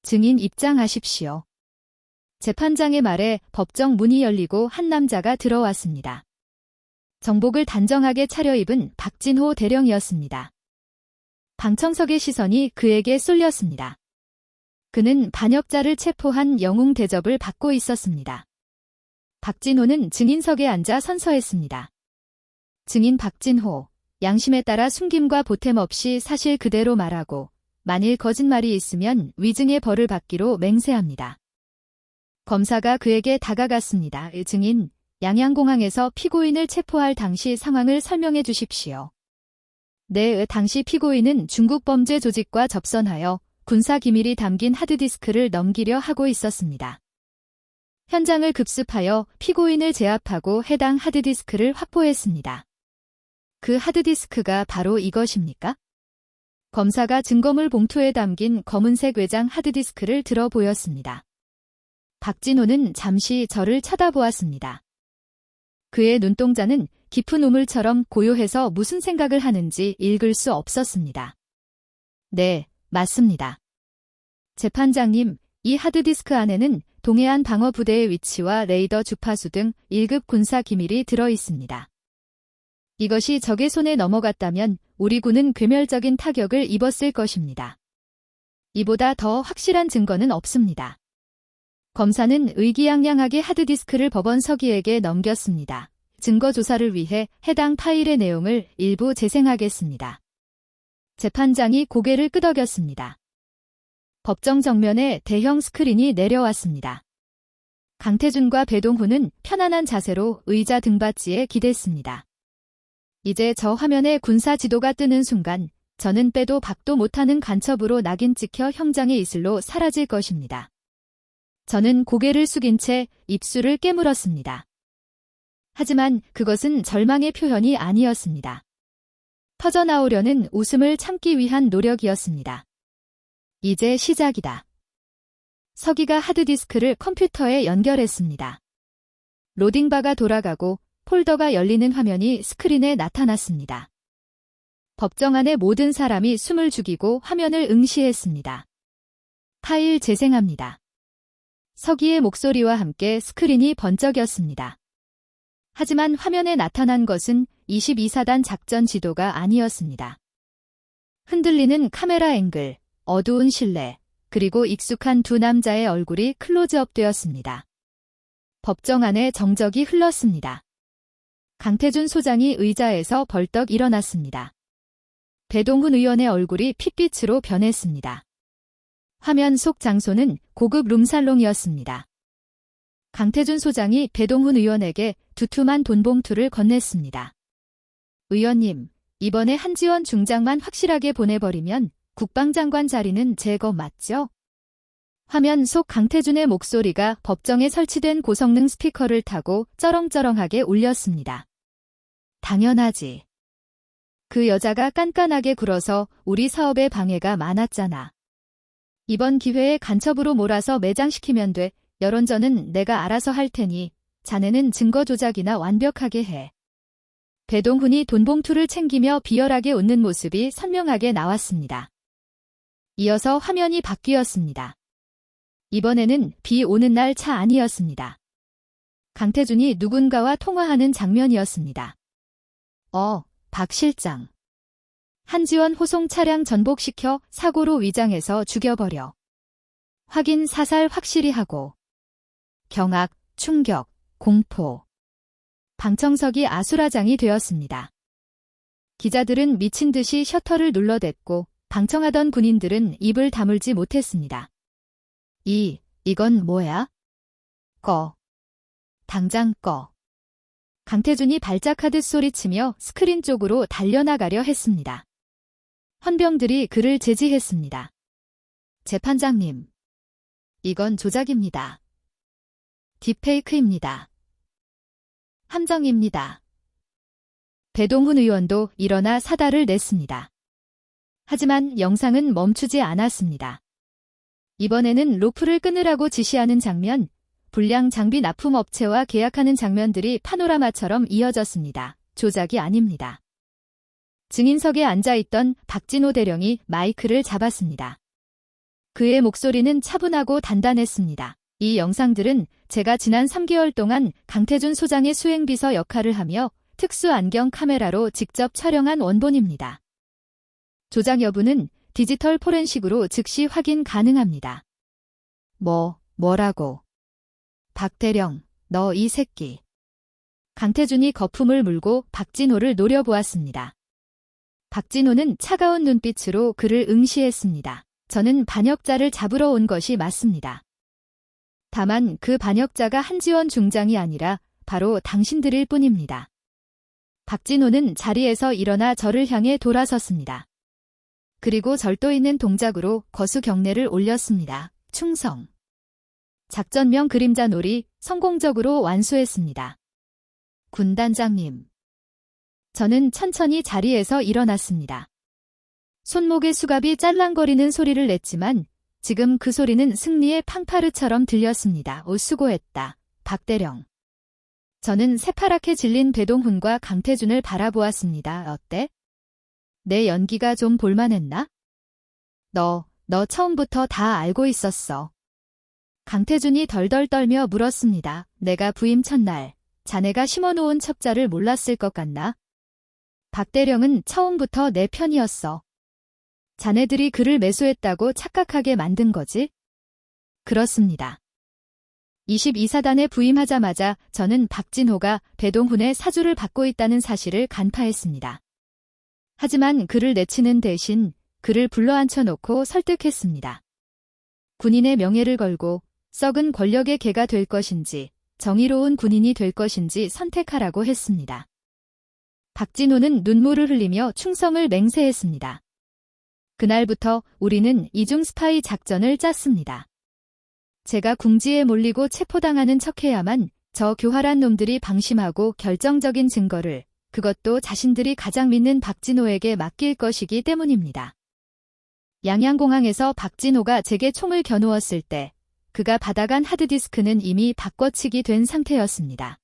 증인 입장하십시오. 재판장의 말에 법정 문이 열리고 한 남자가 들어왔습니다. 정복을 단정하게 차려입은 박진호 대령이었습니다. 방청석의 시선이 그에게 쏠렸습니다. 그는 반역자를 체포한 영웅 대접을 받고 있었습니다. 박진호는 증인석에 앉아 선서했습니다. 증인 박진호, 양심에 따라 숨김과 보탬 없이 사실 그대로 말하고 만일 거짓말이 있으면 위증의 벌을 받기로 맹세합니다. 검사가 그에게 다가갔습니다. 증인, 양양공항에서 피고인을 체포할 당시 상황을 설명해 주십시오. 네, 당시 피고인은 중국 범죄 조직과 접선하여 군사 기밀이 담긴 하드디스크를 넘기려 하고 있었습니다. 현장을 급습하여 피고인을 제압하고 해당 하드디스크를 확보했습니다. 그 하드디스크가 바로 이것입니까? 검사가 증거물 봉투에 담긴 검은색 외장 하드디스크를 들어 보였습니다. 박진호는 잠시 저를 쳐다보았습니다. 그의 눈동자는 깊은 우물처럼 고요해서 무슨 생각을 하는지 읽을 수 없었습니다. 네, 맞습니다. 재판장님, 이 하드디스크 안에는 동해안 방어부대의 위치와 레이더 주파수 등 1급 군사 기밀이 들어 있습니다. 이것이 적의 손에 넘어갔다면 우리 군은 괴멸적인 타격을 입었을 것입니다. 이보다 더 확실한 증거는 없습니다. 검사는 의기양양하게 하드디스크를 법원 서기에게 넘겼습니다. 증거 조사를 위해 해당 파일의 내용을 일부 재생하겠습니다. 재판장이 고개를 끄덕였습니다. 법정 정면에 대형 스크린이 내려왔습니다. 강태준과 배동훈은 편안한 자세로 의자 등받이에 기댔습니다. 이제 저 화면에 군사 지도가 뜨는 순간 저는 빼도 박도 못하는 간첩으로 낙인 찍혀 형장의 이슬로 사라질 것입니다. 저는 고개를 숙인 채 입술을 깨물었습니다. 하지만 그것은 절망의 표현이 아니었습니다. 터져나오려는 웃음을 참기 위한 노력이었습니다. 이제 시작이다. 서기가 하드디스크를 컴퓨터에 연결했습니다. 로딩바가 돌아가고 폴더가 열리는 화면이 스크린에 나타났습니다. 법정 안의 모든 사람이 숨을 죽이고 화면을 응시했습니다. 파일 재생합니다. 서기의 목소리와 함께 스크린이 번쩍였습니다. 하지만 화면에 나타난 것은 22사단 작전 지도가 아니었습니다. 흔들리는 카메라 앵글, 어두운 실내, 그리고 익숙한 두 남자의 얼굴이 클로즈업되었습니다. 법정 안에 정적이 흘렀습니다. 강태준 소장이 의자에서 벌떡 일어났습니다. 배동훈 의원의 얼굴이 핏빛으로 변했습니다. 화면 속 장소는 고급 룸살롱이었습니다. 강태준 소장이 배동훈 의원에게 두툼한 돈봉투를 건넸습니다. 의원님, 이번에 한지원 중장만 확실하게 보내버리면 국방장관 자리는 제 거 맞죠? 화면 속 강태준의 목소리가 법정에 설치된 고성능 스피커를 타고 쩌렁쩌렁하게 울렸습니다. 당연하지. 그 여자가 깐깐하게 굴어서 우리 사업에 방해가 많았잖아. 이번 기회에 간첩으로 몰아서 매장시키면 돼. 여론전은 내가 알아서 할 테니 자네는 증거 조작이나 완벽하게 해. 배동훈이 돈봉투를 챙기며 비열하게 웃는 모습이 선명하게 나왔습니다. 이어서 화면이 바뀌었습니다. 이번에는 비 오는 날 차 안이었습니다. 강태준이 누군가와 통화하는 장면이었습니다. 박 실장. 한지원 호송 차량 전복시켜 사고로 위장해서 죽여버려. 확인 사살 확실히 하고. 경악, 충격, 공포. 방청석이 아수라장이 되었습니다. 기자들은 미친 듯이 셔터를 눌러댔고 방청하던 군인들은 입을 다물지 못했습니다. 이건 뭐야? 꺼. 당장 꺼. 강태준이 발작하듯 소리치며 스크린 쪽으로 달려나가려 했습니다. 헌병들이 그를 제지했습니다. 재판장님. 이건 조작입니다. 딥페이크입니다. 함정입니다. 배동훈 의원도 일어나 사달을 냈습니다. 하지만 영상은 멈추지 않았습니다. 이번에는 로프를 끊으라고 지시하는 장면, 불량 장비 납품업체와 계약하는 장면들이 파노라마처럼 이어졌습니다. 조작이 아닙니다. 증인석에 앉아있던 박진호 대령이 마이크를 잡았습니다. 그의 목소리는 차분하고 단단했습니다. 이 영상들은 제가 지난 3개월 동안 강태준 소장의 수행비서 역할을 하며 특수 안경 카메라로 직접 촬영한 원본입니다. 조작 여부는 디지털 포렌식으로 즉시 확인 가능합니다. 뭐라고? 박대령, 너 이 새끼. 강태준이 거품을 물고 박진호를 노려보았습니다. 박진호는 차가운 눈빛으로 그를 응시했습니다. 저는 반역자를 잡으러 온 것이 맞습니다. 다만 그 반역자가 한지원 중장이 아니라 바로 당신들일 뿐입니다. 박진호는 자리에서 일어나 저를 향해 돌아섰습니다. 그리고 절도 있는 동작으로 거수 경례를 올렸습니다. 충성. 작전명 그림자놀이 성공적으로 완수했습니다. 군단장님. 저는 천천히 자리에서 일어났습니다. 손목의 수갑이 짤랑거리는 소리를 냈지만 지금 그 소리는 승리의 팡파르처럼 들렸습니다. 수고했다, 박대령. 저는 새파랗게 질린 배동훈과 강태준을 바라보았습니다. 어때? 내 연기가 좀 볼만했나? 너 처음부터 다 알고 있었어. 강태준이 덜덜 떨며 물었습니다. 내가 부임 첫날 자네가 심어놓은 첩자를 몰랐을 것 같나? 박대령은 처음부터 내 편이었어. 자네들이 그를 매수했다고 착각하게 만든 거지? 그렇습니다. 22사단에 부임하자마자 저는 박진호가 배동훈의 사주를 받고 있다는 사실을 간파했습니다. 하지만 그를 내치는 대신 그를 불러앉혀놓고 설득했습니다. 군인의 명예를 걸고 썩은 권력의 개가 될 것인지 정의로운 군인이 될 것인지 선택하라고 했습니다. 박진호는 눈물을 흘리며 충성을 맹세했습니다. 그날부터 우리는 이중 스파이 작전을 짰습니다. 제가 궁지에 몰리고 체포당하는 척해야만 저 교활한 놈들이 방심하고 결정적인 증거를, 그것도 자신들이 가장 믿는 박진호에게 맡길 것이기 때문입니다. 양양공항에서 박진호가 제게 총을 겨누었을 때 그가 받아간 하드디스크는 이미 바꿔치기 된 상태였습니다.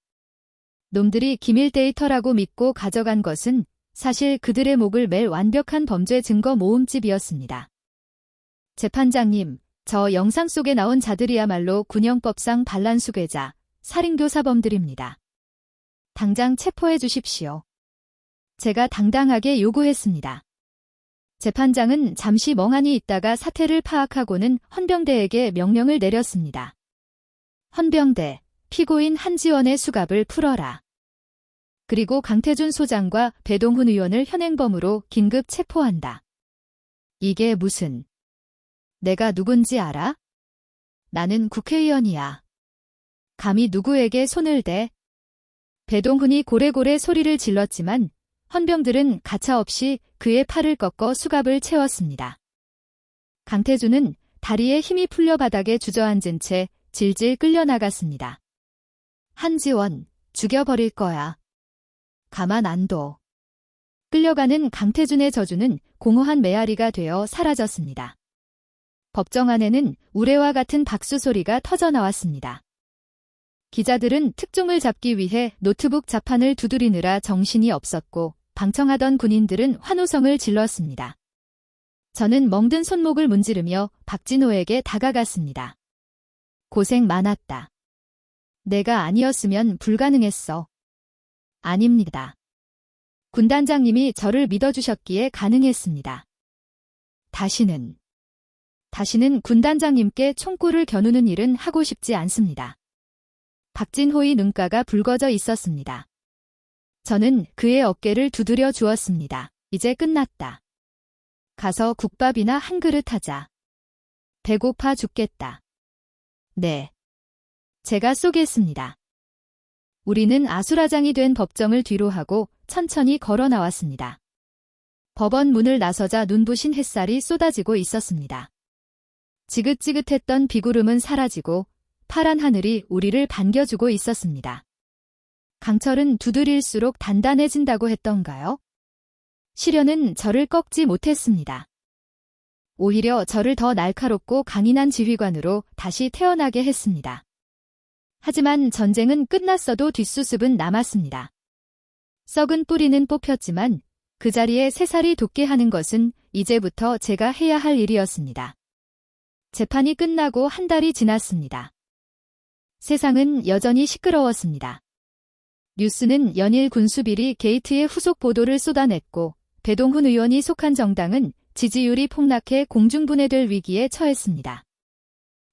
놈들이 기밀 데이터라고 믿고 가져간 것은 사실 그들의 목을 맬 완벽한 범죄 증거 모음집이었습니다. 재판장님, 저 영상 속에 나온 자들이야말로 군형법상 반란수괴자, 살인교사범들입니다. 당장 체포해 주십시오. 제가 당당하게 요구했습니다. 재판장은 잠시 멍하니 있다가 사태를 파악하고는 헌병대에게 명령을 내렸습니다. 헌병대, 피고인 한지원의 수갑을 풀어라. 그리고 강태준 소장과 배동훈 의원을 현행범으로 긴급 체포한다. 이게 무슨... 내가 누군지 알아? 나는 국회의원이야. 감히 누구에게 손을 대? 배동훈이 고래고래 소리를 질렀지만 헌병들은 가차없이 그의 팔을 꺾어 수갑을 채웠습니다. 강태준은 다리에 힘이 풀려 바닥에 주저앉은 채 질질 끌려나갔습니다. 한지원, 죽여버릴 거야. 가만 안 둬. 끌려가는 강태준의 저주는 공허한 메아리가 되어 사라졌습니다. 법정 안에는 우레와 같은 박수 소리가 터져나왔습니다. 기자들은 특종을 잡기 위해 노트북 자판을 두드리느라 정신이 없었고 방청하던 군인들은 환호성을 질렀습니다. 저는 멍든 손목을 문지르며 박진호에게 다가갔습니다. 고생 많았다. 내가 아니었으면 불가능했어. 아닙니다. 군단장님이 저를 믿어주셨기에 가능했습니다. 다시는 군단장님께 총구를 겨누는 일은 하고 싶지 않습니다. 박진호의 눈가가 붉어져 있었습니다. 저는 그의 어깨를 두드려 주었습니다. 이제 끝났다. 가서 국밥이나 한 그릇 하자. 배고파 죽겠다. 네. 제가 쏘겠습니다. 우리는 아수라장이 된 법정을 뒤로하고 천천히 걸어 나왔습니다. 법원 문을 나서자 눈부신 햇살이 쏟아지고 있었습니다. 지긋지긋했던 비구름은 사라지고 파란 하늘이 우리를 반겨주고 있었습니다. 강철은 두드릴수록 단단해진다고 했던가요? 시련은 저를 꺾지 못했습니다. 오히려 저를 더 날카롭고 강인한 지휘관으로 다시 태어나게 했습니다. 하지만 전쟁은 끝났어도 뒷수습은 남았습니다. 썩은 뿌리는 뽑혔지만 그 자리에 새살이 돋게 하는 것은 이제부터 제가 해야 할 일이었습니다. 재판이 끝나고 한 달이 지났습니다. 세상은 여전히 시끄러웠습니다. 뉴스는 연일 군수비리 게이트의 후속 보도를 쏟아냈고 배동훈 의원이 속한 정당은 지지율이 폭락해 공중분해될 위기에 처했습니다.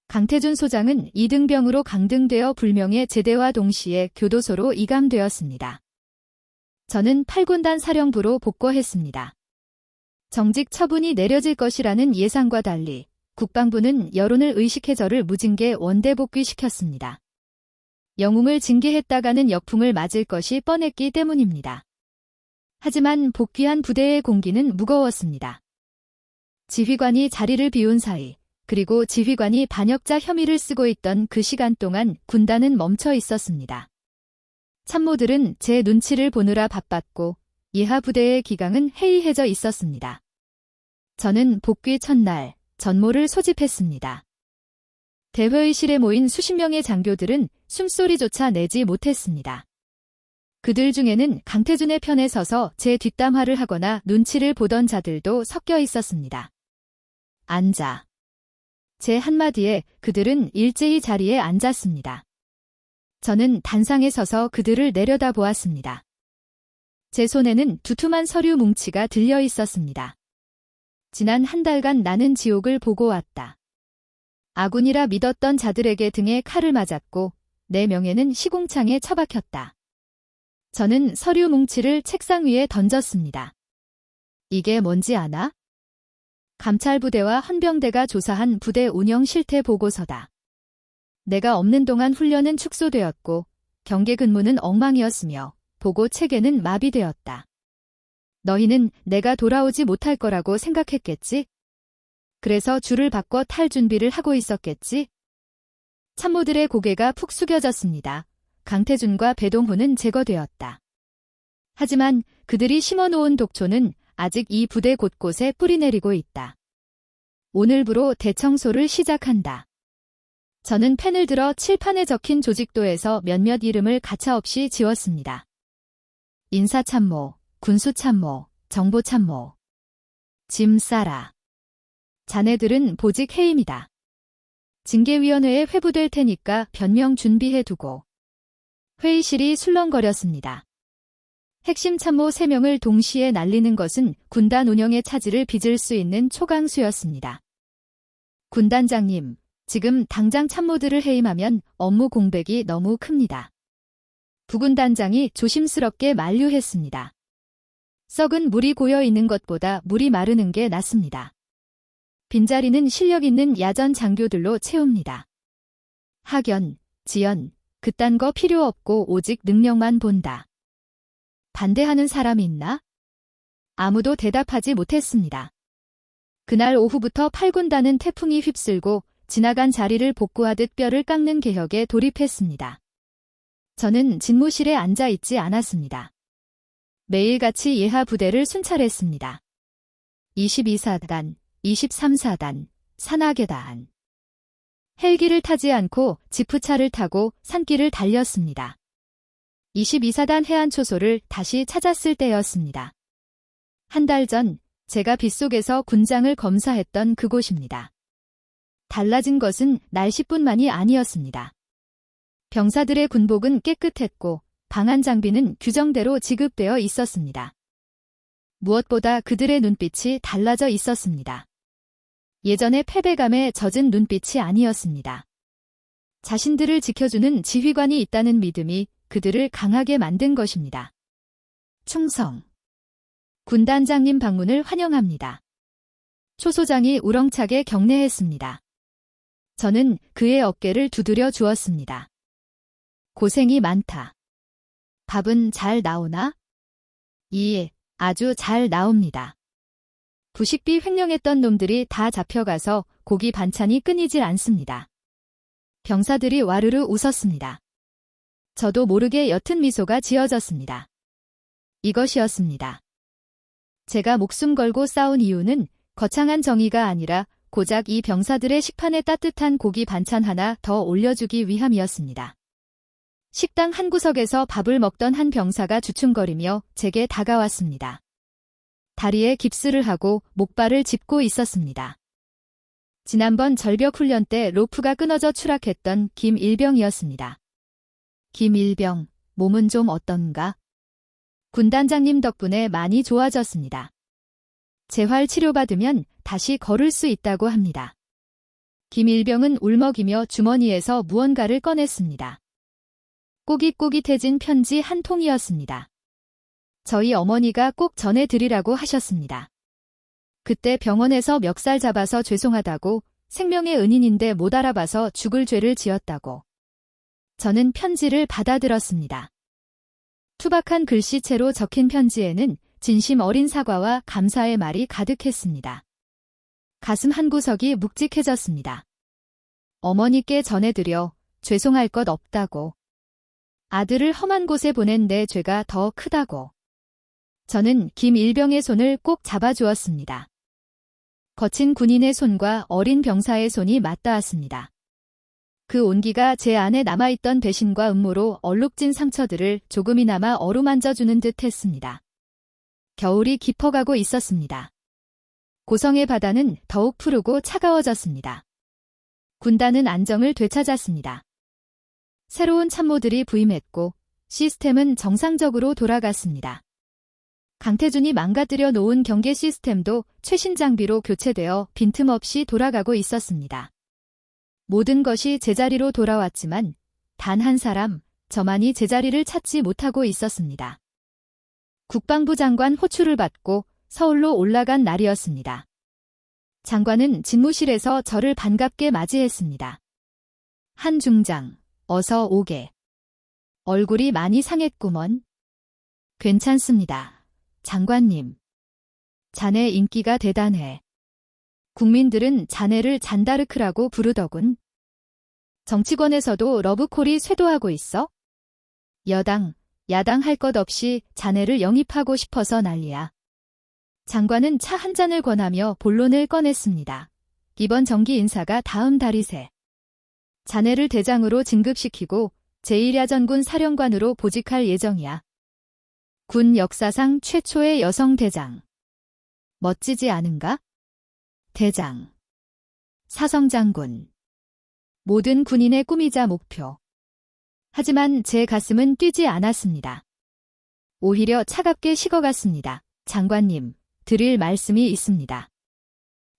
강태준 소장은 이등병으로 강등되어 불명예 제대와 동시에 교도소로 이감되었습니다. 저는 8군단 사령부로 복거했습니다. 정직 처분이 내려질 것이라는 예상과 달리 국방부는 여론을 의식해 저를 무징계 원대 복귀시켰습니다. 영웅을 징계했다가는 역풍을 맞을 것이 뻔했기 때문입니다. 하지만 복귀한 부대의 공기는 무거웠습니다. 지휘관이 자리를 비운 사이, 그리고 지휘관이 반역자 혐의를 쓰고 있던 그 시간 동안 군단은 멈춰 있었습니다. 참모들은 제 눈치를 보느라 바빴고 예하 부대의 기강은 해이해져 있었습니다. 저는 복귀 첫날 전모를 소집했습니다. 대회의실에 모인 수십 명의 장교들은 숨소리조차 내지 못했습니다. 그들 중에는 강태준의 편에 서서 제 뒷담화를 하거나 눈치를 보던 자들도 섞여 있었습니다. 앉아. 제 한마디에 그들은 일제히 자리에 앉았습니다. 저는 단상에 서서 그들을 내려다보았습니다. 제 손에는 두툼한 서류 뭉치가 들려 있었습니다. 지난 한 달간 나는 지옥을 보고 왔다. 아군이라 믿었던 자들에게 등에 칼을 맞았고 내 명예는 시궁창에 처박혔다. 저는 서류 뭉치를 책상 위에 던졌습니다. 이게 뭔지 아나? 감찰부대와 헌병대가 조사한 부대 운영 실태 보고서다. 내가 없는 동안 훈련은 축소되었고 경계 근무는 엉망이었으며 보고 체계는 마비되었다. 너희는 내가 돌아오지 못할 거라고 생각했겠지? 그래서 줄을 바꿔 탈 준비를 하고 있었겠지? 참모들의 고개가 푹 숙여졌습니다. 강태준과 배동훈은 제거되었다. 하지만 그들이 심어놓은 독초는 아직 이 부대 곳곳에 뿌리내리고 있다. 오늘부로 대청소를 시작한다. 저는 펜을 들어 칠판에 적힌 조직도에서 몇몇 이름을 가차없이 지웠습니다. 인사참모, 군수참모, 정보참모. 짐 싸라. 자네들은 보직 해임이다. 징계위원회에 회부될 테니까 변명 준비해두고. 회의실이 술렁거렸습니다. 핵심 참모 3명을 동시에 날리는 것은 군단 운영의 차질을 빚을 수 있는 초강수였습니다. 군단장님, 지금 당장 참모들을 해임하면 업무 공백이 너무 큽니다. 부군단장이 조심스럽게 만류했습니다. 썩은 물이 고여 있는 것보다 물이 마르는 게 낫습니다. 빈자리는 실력 있는 야전 장교들로 채웁니다. 학연, 지연, 그딴 거 필요 없고 오직 능력만 본다. 반대하는 사람이 있나? 아무도 대답하지 못했습니다. 그날 오후부터 8군단은 태풍이 휩쓸고 지나간 자리를 복구하듯 뼈를 깎는 개혁에 돌입했습니다. 저는 집무실에 앉아 있지 않았습니다. 매일같이 예하 부대를 순찰했습니다. 22사단, 23사단, 산하계단. 헬기를 타지 않고 지프차를 타고 산길을 달렸습니다. 22사단 해안초소를 다시 찾았을 때였습니다. 한 달 전 제가 빗속에서 군장을 검사했던 그곳입니다. 달라진 것은 날씨뿐만이 아니었습니다. 병사들의 군복은 깨끗했고 방한 장비는 규정대로 지급되어 있었습니다. 무엇보다 그들의 눈빛이 달라져 있었습니다. 예전의 패배감에 젖은 눈빛이 아니었습니다. 자신들을 지켜주는 지휘관이 있다는 믿음이 그들을 강하게 만든 것입니다. 충성. 군단장님 방문을 환영합니다. 초소장이 우렁차게 격려했습니다. 저는 그의 어깨를 두드려 주었습니다. 고생이 많다. 밥은 잘 나오나? 예, 아주 잘 나옵니다. 부식비 횡령했던 놈들이 다 잡혀가서 고기 반찬이 끊이질 않습니다. 병사들이 와르르 웃었습니다. 저도 모르게 옅은 미소가 지어졌습니다. 이것이었습니다. 제가 목숨 걸고 싸운 이유는 거창한 정의가 아니라 고작 이 병사들의 식판에 따뜻한 고기 반찬 하나 더 올려주기 위함이었습니다. 식당 한 구석에서 밥을 먹던 한 병사가 주춤거리며 제게 다가왔습니다. 다리에 깁스를 하고 목발을 짚고 있었습니다. 지난번 절벽 훈련 때 로프가 끊어져 추락했던 김일병이었습니다. 김일병, 몸은 좀 어떤가? 군단장님 덕분에 많이 좋아졌습니다. 재활 치료받으면 다시 걸을 수 있다고 합니다. 김일병은 울먹이며 주머니에서 무언가를 꺼냈습니다. 꼬깃꼬깃해진 편지 한 통이었습니다. 저희 어머니가 꼭 전해드리라고 하셨습니다. 그때 병원에서 멱살 잡아서 죄송하다고, 생명의 은인인데 못 알아봐서 죽을 죄를 지었다고. 저는 편지를 받아들었습니다. 투박한 글씨체로 적힌 편지에는 진심 어린 사과와 감사의 말이 가득했습니다. 가슴 한구석이 묵직해졌습니다. 어머니께 전해드려 죄송할 것 없다고. 아들을 험한 곳에 보낸 내 죄가 더 크다고. 저는 김일병의 손을 꼭 잡아주었습니다. 거친 군인의 손과 어린 병사의 손이 맞닿았습니다. 그 온기가 제 안에 남아있던 배신과 음모로 얼룩진 상처들을 조금이나마 어루만져주는 듯 했습니다. 겨울이 깊어가고 있었습니다. 고성의 바다는 더욱 푸르고 차가워졌습니다. 군단은 안정을 되찾았습니다. 새로운 참모들이 부임했고 시스템은 정상적으로 돌아갔습니다. 강태준이 망가뜨려 놓은 경계 시스템도 최신 장비로 교체되어 빈틈없이 돌아가고 있었습니다. 모든 것이 제자리로 돌아왔지만 단 한 사람, 저만이 제자리를 찾지 못하고 있었습니다. 국방부 장관 호출을 받고 서울로 올라간 날이었습니다. 장관은 집무실에서 저를 반갑게 맞이했습니다. 한 중장, 어서 오게. 얼굴이 많이 상했구먼. 괜찮습니다. 장관님. 자네 인기가 대단해. 국민들은 자네를 잔다르크라고 부르더군. 정치권에서도 러브콜이 쇄도하고 있어? 여당, 야당 할 것 없이 자네를 영입하고 싶어서 난리야. 장관은 차 한 잔을 권하며 본론을 꺼냈습니다. 이번 정기 인사가 다음 달이 새. 자네를 대장으로 진급시키고 제1야전군 사령관으로 보직할 예정이야. 군 역사상 최초의 여성 대장. 멋지지 않은가? 대장. 사성장군. 모든 군인의 꿈이자 목표. 하지만 제 가슴은 뛰지 않았습니다. 오히려 차갑게 식어갔습니다. 장관님, 드릴 말씀이 있습니다.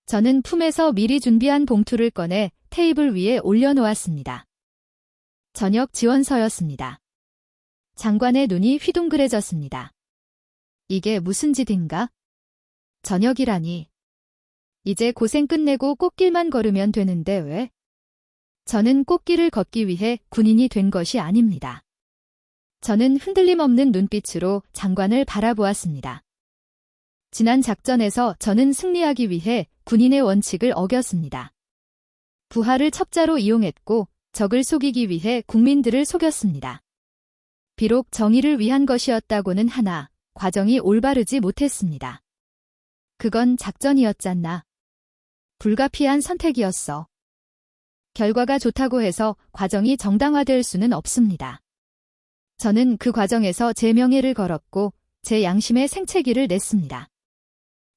저는 품에서 미리 준비한 봉투를 꺼내 테이블 위에 올려놓았습니다. 저녁 지원서였습니다. 장관의 눈이 휘둥그레졌습니다. 이게 무슨 짓인가? 저녁이라니. 이제 고생 끝내고 꽃길만 걸으면 되는데 왜? 저는 꽃길을 걷기 위해 군인이 된 것이 아닙니다. 저는 흔들림 없는 눈빛으로 장관을 바라보았습니다. 지난 작전에서 저는 승리하기 위해 군인의 원칙을 어겼습니다. 부하를 첩자로 이용했고 적을 속이기 위해 국민들을 속였습니다. 비록 정의를 위한 것이었다고는 하나 과정이 올바르지 못했습니다. 그건 작전이었잖아. 불가피한 선택이었어. 결과가 좋다고 해서 과정이 정당화될 수는 없습니다. 저는 그 과정에서 제 명예를 걸었고 제 양심의 생채기를 냈습니다.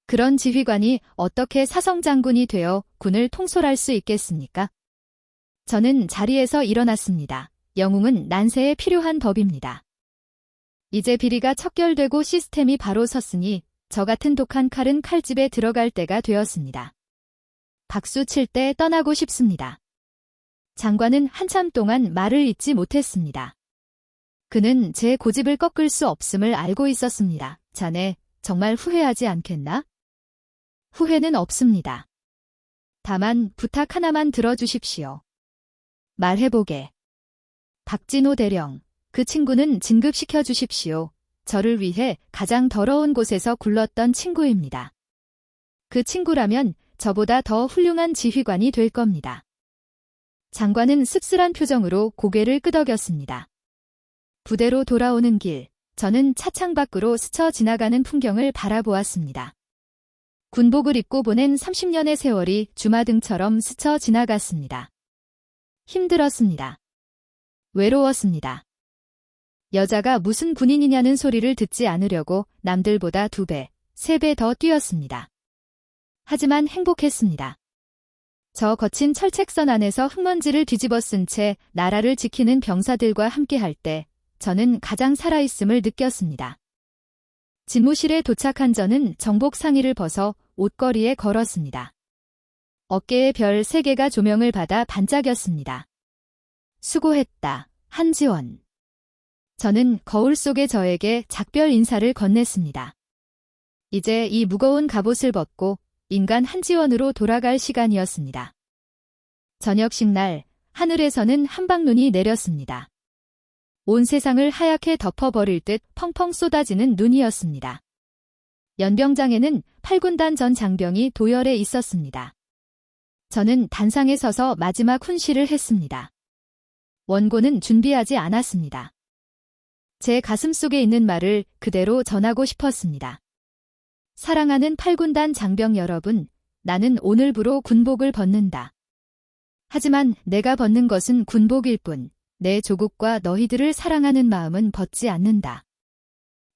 그런 지휘관이 어떻게 사성장군이 되어 군을 통솔할 수 있겠습니까? 저는 자리에서 일어났습니다. 영웅은 난세에 필요한 법입니다. 이제 비리가 척결되고 시스템이 바로 섰으니 저 같은 독한 칼은 칼집에 들어갈 때가 되었습니다. 박수 칠 때 떠나고 싶습니다. 장관은 한참 동안 말을 잇지 못했습니다. 그는 제 고집을 꺾을 수 없음을 알고 있었습니다. 자네 정말 후회하지 않겠나? 후회는 없습니다. 다만 부탁 하나만 들어주십시오. 말해보게. 박진호 대령, 그 친구는 진급시켜 주십시오. 저를 위해 가장 더러운 곳에서 굴렀던 친구입니다. 그 친구라면 저보다 더 훌륭한 지휘관이 될 겁니다. 장관은 씁쓸한 표정으로 고개를 끄덕였습니다. 부대로 돌아오는 길, 저는 차창 밖으로 스쳐 지나가는 풍경을 바라보았습니다. 군복을 입고 보낸 30년의 세월이 주마등처럼 스쳐 지나갔습니다. 힘들었습니다. 외로웠습니다. 여자가 무슨 군인이냐는 소리를 듣지 않으려고 남들보다 2배, 3배 더 뛰었습니다. 하지만 행복했습니다. 저 거친 철책선 안에서 흙먼지를 뒤집어 쓴 채 나라를 지키는 병사들과 함께할 때 저는 가장 살아있음을 느꼈습니다. 집무실에 도착한 저는 정복 상의를 벗어 옷걸이에 걸었습니다. 어깨에 별 3개가 조명을 받아 반짝였습니다. 수고했다, 한지원. 저는 거울 속의 저에게 작별 인사를 건넸습니다. 이제 이 무거운 갑옷을 벗고 인간 한지원으로 돌아갈 시간이었습니다. 저녁식 날 하늘에서는 한방눈이 내렸습니다. 온 세상을 하얗게 덮어버릴 듯 펑펑 쏟아지는 눈이었습니다. 연병장에는 8군단 전 장병이 도열해 있었습니다. 저는 단상에 서서 마지막 훈시를 했습니다. 원고는 준비하지 않았습니다. 제 가슴 속에 있는 말을 그대로 전하고 싶었습니다. 사랑하는 8군단 장병 여러분, 나는 오늘부로 군복을 벗는다. 하지만 내가 벗는 것은 군복일 뿐, 내 조국과 너희들을 사랑하는 마음은 벗지 않는다.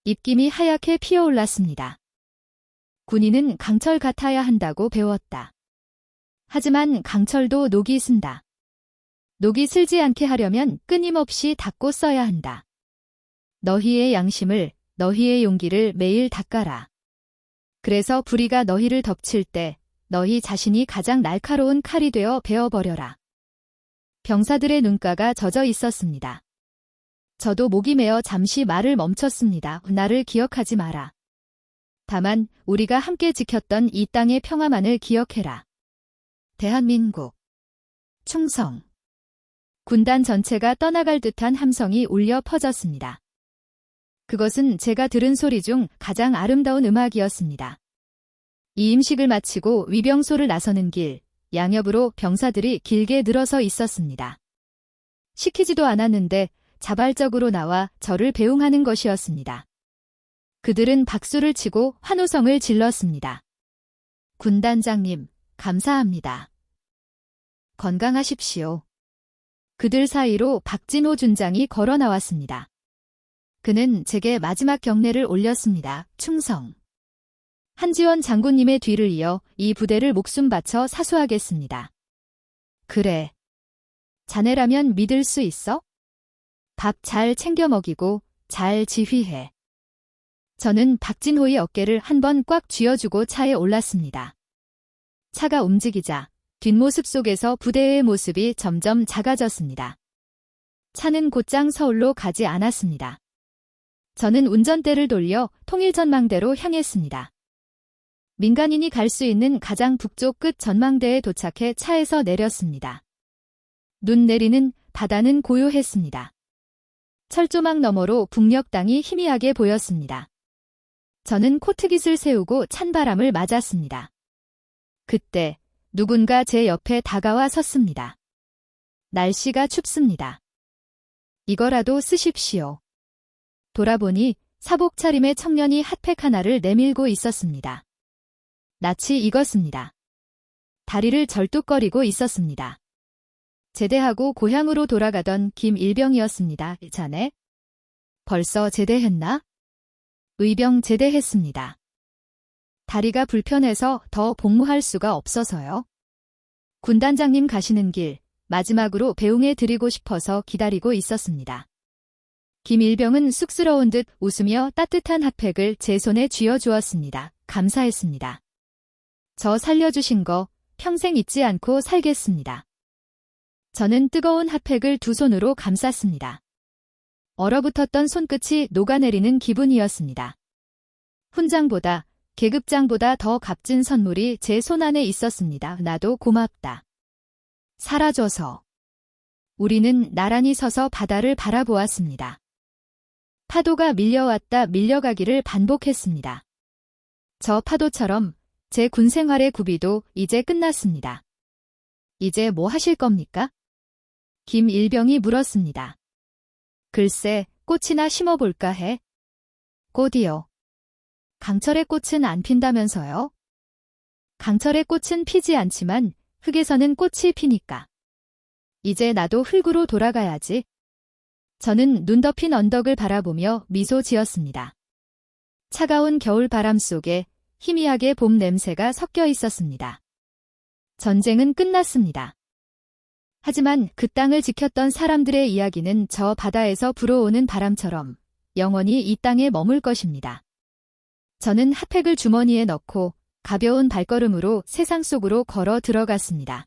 입김이 하얗게 피어올랐습니다. 군인은 강철 같아야 한다고 배웠다. 하지만 강철도 녹이 쓴다. 녹이 슬지 않게 하려면 끊임없이 닦고 써야 한다. 너희의 양심을, 너희의 용기를 매일 닦아라. 그래서 불의가 너희를 덮칠 때 너희 자신이 가장 날카로운 칼이 되어 베어버려라. 병사들의 눈가가 젖어 있었습니다. 저도 목이 메어 잠시 말을 멈췄습니다. 나를 기억하지 마라. 다만 우리가 함께 지켰던 이 땅의 평화만을 기억해라. 대한민국. 충성. 군단 전체가 떠나갈 듯한 함성이 울려 퍼졌습니다. 그것은 제가 들은 소리 중 가장 아름다운 음악이었습니다. 이 임식을 마치고 위병소를 나서는 길, 양옆으로 병사들이 길게 늘어서 있었습니다. 시키지도 않았는데 자발적으로 나와 저를 배웅하는 것이었습니다. 그들은 박수를 치고 환호성을 질렀습니다. 군단장님, 감사합니다. 건강하십시오. 그들 사이로 박진호 준장이 걸어 나왔습니다. 그는 제게 마지막 경례를 올렸습니다. 충성. 한지원 장군님의 뒤를 이어 이 부대를 목숨 바쳐 사수하겠습니다. 그래. 자네라면 믿을 수 있어? 밥 잘 챙겨 먹이고 잘 지휘해. 저는 박진호의 어깨를 한번 꽉 쥐어주고 차에 올랐습니다. 차가 움직이자 뒷모습 속에서 부대의 모습이 점점 작아졌습니다. 차는 곧장 서울로 가지 않았습니다. 저는 운전대를 돌려 통일전망대로 향했습니다. 민간인이 갈 수 있는 가장 북쪽 끝 전망대에 도착해 차에서 내렸습니다. 눈 내리는 바다는 고요했습니다. 철조망 너머로 북녘 땅이 희미하게 보였습니다. 저는 코트깃을 세우고 찬바람을 맞았습니다. 그때 누군가 제 옆에 다가와 섰습니다. 날씨가 춥습니다. 이거라도 쓰십시오. 돌아보니 사복 차림의 청년이 핫팩 하나를 내밀고 있었습니다. 낯이 익었습니다. 다리를 절뚝거리고 있었습니다. 제대하고 고향으로 돌아가던 김일병이었습니다. 자네? 벌써 제대했나? 의병 제대했습니다. 다리가 불편해서 더 복무할 수가 없어서요. 군단장님 가시는 길 마지막으로 배웅해 드리고 싶어서 기다리고 있었습니다. 김일병은 쑥스러운 듯 웃으며 따뜻한 핫팩을 제 손에 쥐어주었습니다. 감사했습니다. 저 살려주신 거 평생 잊지 않고 살겠습니다. 저는 뜨거운 핫팩을 두 손으로 감쌌습니다. 얼어붙었던 손끝이 녹아내리는 기분이었습니다. 훈장보다 계급장보다 더 값진 선물이 제 손 안에 있었습니다. 나도 고맙다. 사라져서. 우리는 나란히 서서 바다를 바라보았습니다. 파도가 밀려왔다 밀려가기를 반복했습니다. 저 파도처럼 제 군생활의 구비도 이제 끝났습니다. 이제 뭐 하실 겁니까? 김일병이 물었습니다. 글쎄, 꽃이나 심어볼까 해. 꽃이요. 강철의 꽃은 안 핀다면서요? 강철의 꽃은 피지 않지만 흙에서는 꽃이 피니까. 이제 나도 흙으로 돌아가야지. 저는 눈 덮인 언덕을 바라보며 미소 지었습니다. 차가운 겨울 바람 속에 희미하게 봄 냄새가 섞여 있었습니다. 전쟁은 끝났습니다. 하지만 그 땅을 지켰던 사람들의 이야기는 저 바다에서 불어오는 바람처럼 영원히 이 땅에 머물 것입니다. 저는 핫팩을 주머니에 넣고 가벼운 발걸음으로 세상 속으로 걸어 들어갔습니다.